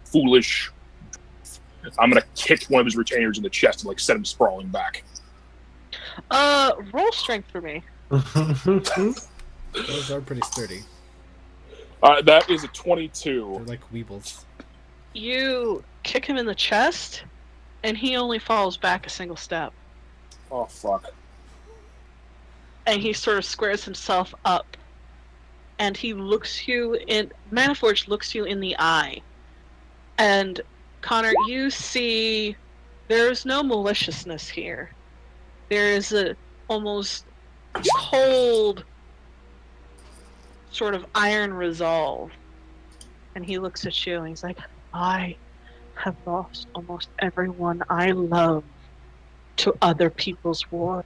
foolish dwarf? I'm going to kick one of his retainers in the chest and set him sprawling back. Roll strength for me. Those are pretty sturdy. That is a They're 22. like weebles. You kick him in the chest, and he only falls back a single step. Oh, fuck. And he sort of squares himself up, and he looks you in. Maniforge looks you in the eye, and Connor, you see there's no maliciousness here. There is a almost cold sort of iron resolve. And he looks at you and he's like, "I have lost almost everyone I love to other people's war.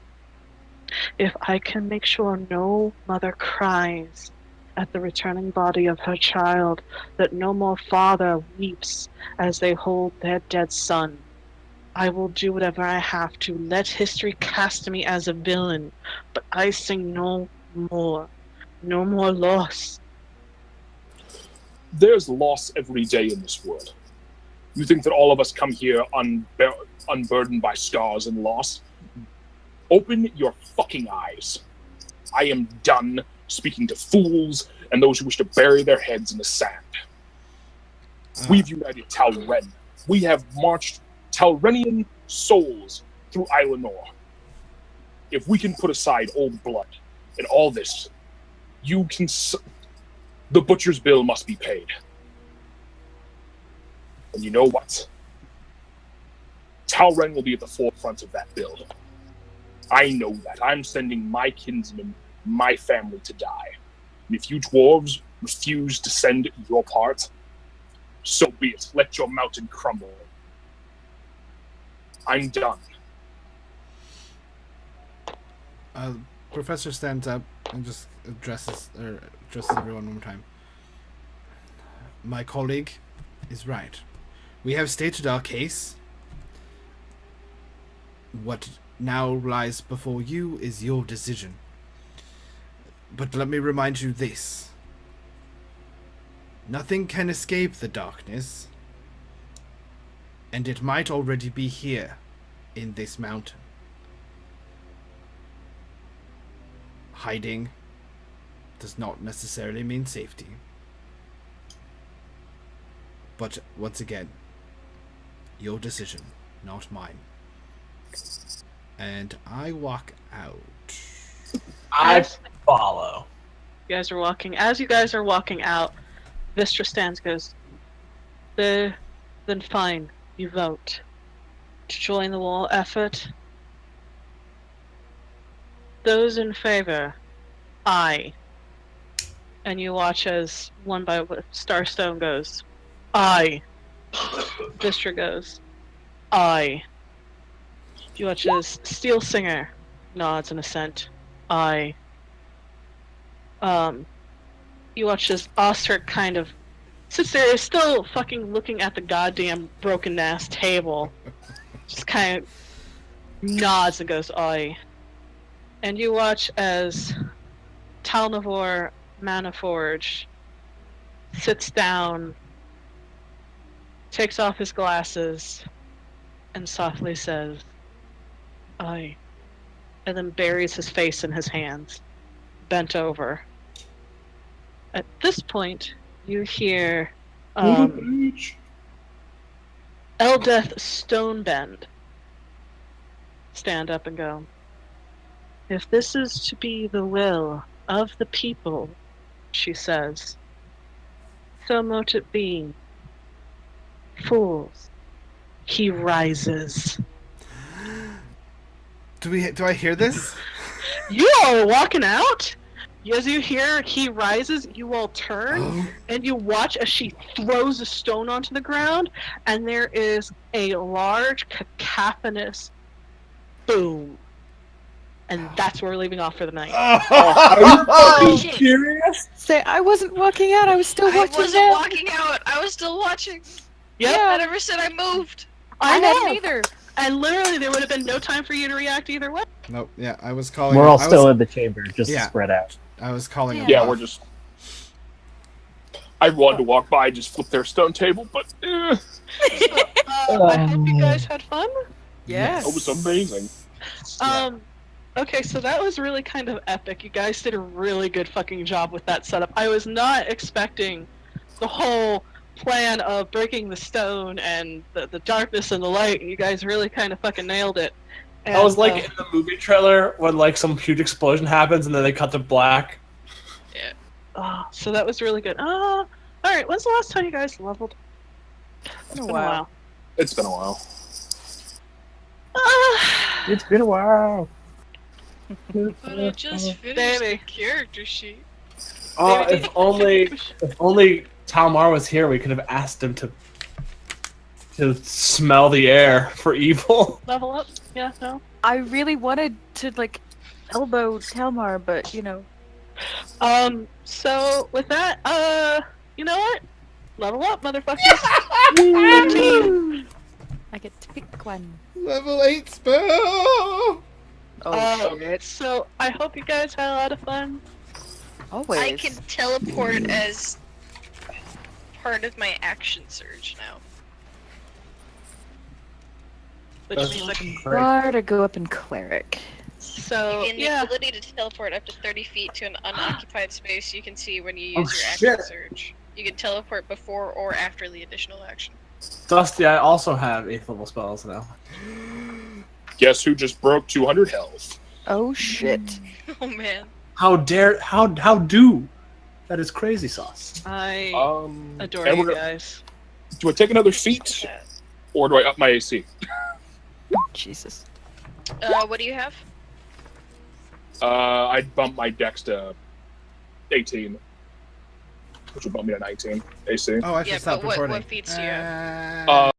If I can make sure no mother cries at the returning body of her child, that no more father weeps as they hold their dead son, I will do whatever I have to. Let history cast me as a villain, but I sing no more. No more loss." There's loss every day in this world. You think that all of us come here unburdened by scars and loss? Open your fucking eyes. I am done speaking to fools and those who wish to bury their heads in the sand. We've united Talren. We have marched Talrenian souls through Islanor. If we can put aside old blood and all this, the butcher's bill must be paid. And you know what? Talren will be at the forefront of that bill. I know that. I'm sending my kinsmen, my family to die. And if you dwarves refuse to send your part, so be it. Let your mountain crumble. I'm done. Professor stands up and just addresses everyone one more time. My colleague is right. We have stated our case. What now lies before you is your decision. But let me remind you this. Nothing can escape the darkness, and it might already be here in this mountain. Hiding does not necessarily mean safety. But once again, your decision, not mine. And I walk out. I follow. You guys are walking. As you guys are walking out, Vistra stands, goes, then fine, you vote to join the wall effort. Those in favor, aye. And you watch as one by one, Starstone goes, aye. Vistra goes, aye. You watch as Steel Singer nods in assent, aye. You watch as Oster kind of sits there, is still fucking looking at the goddamn broken ass table. Just kind of nods and goes, aye. And you watch as Talnavor Manaforge sits down, takes off his glasses, and softly says, aye. And then buries his face in his hands, bent over. At this point, you hear Eldeth Stonebend stand up and go, if this is to be the will of the people, she says, so mote it be. Fools, he rises. Do I hear this? You all are walking out? As you hear he rises, you all turn, and you watch as she throws a stone onto the ground, and there is a large cacophonous boom. And that's where we're leaving off for the night. Are you fucking serious? Say, I wasn't walking out. I was still I watching wasn't them. walking out. I was still watching. Yep. I never said I moved. I know. hadn't either. And literally, there would have been no time for you to react either way. Nope. Yeah, I was calling. We're all still in the chamber, just yeah. spread out. I was calling. Yeah. him Yeah, off. we're just. I wanted to walk by, just flip their stone table, but I hope you guys had fun. Yes. it was amazing. Okay, so that was really kind of epic. You guys did a really good fucking job with that setup. I was not expecting the whole plan of breaking the stone and the darkness and the light, and you guys really kind of fucking nailed it. And, I was like in the movie trailer when like some huge explosion happens and then they cut to black. so that was really good. Alright, when's the last time you guys leveled? It's been a while. It's been a while. It's been a while. But I just finished Baby. the character sheet. Maybe If only Talmar was here, we could have asked him to smell the air for evil. level up? Yeah, no? I really wanted to elbow Telmar, but So with that, you know what? Level up, motherfuckers. I get to pick one. Level 8 spell. Oh shit! So I hope you guys had a lot of fun. Always. I can teleport as part of my action surge now. Which means I can Or to go up in cleric. So, You gain the yeah. ability to teleport up to 30 feet to an unoccupied space you can see when you Oh, use your action shit. surge. You can teleport before or after the additional action. Dusty, I also have 8th level spells now. Guess who just broke 200 health? Oh shit. Oh man. How do? That is crazy sauce. I adore and you we're- guys. Do I take another feat, or do I up my AC? Jesus. What do you have? I'd bump my dex to 18, which would bump me to 19 AC. Oh, I Yeah, should stop but what recording. feats do you have?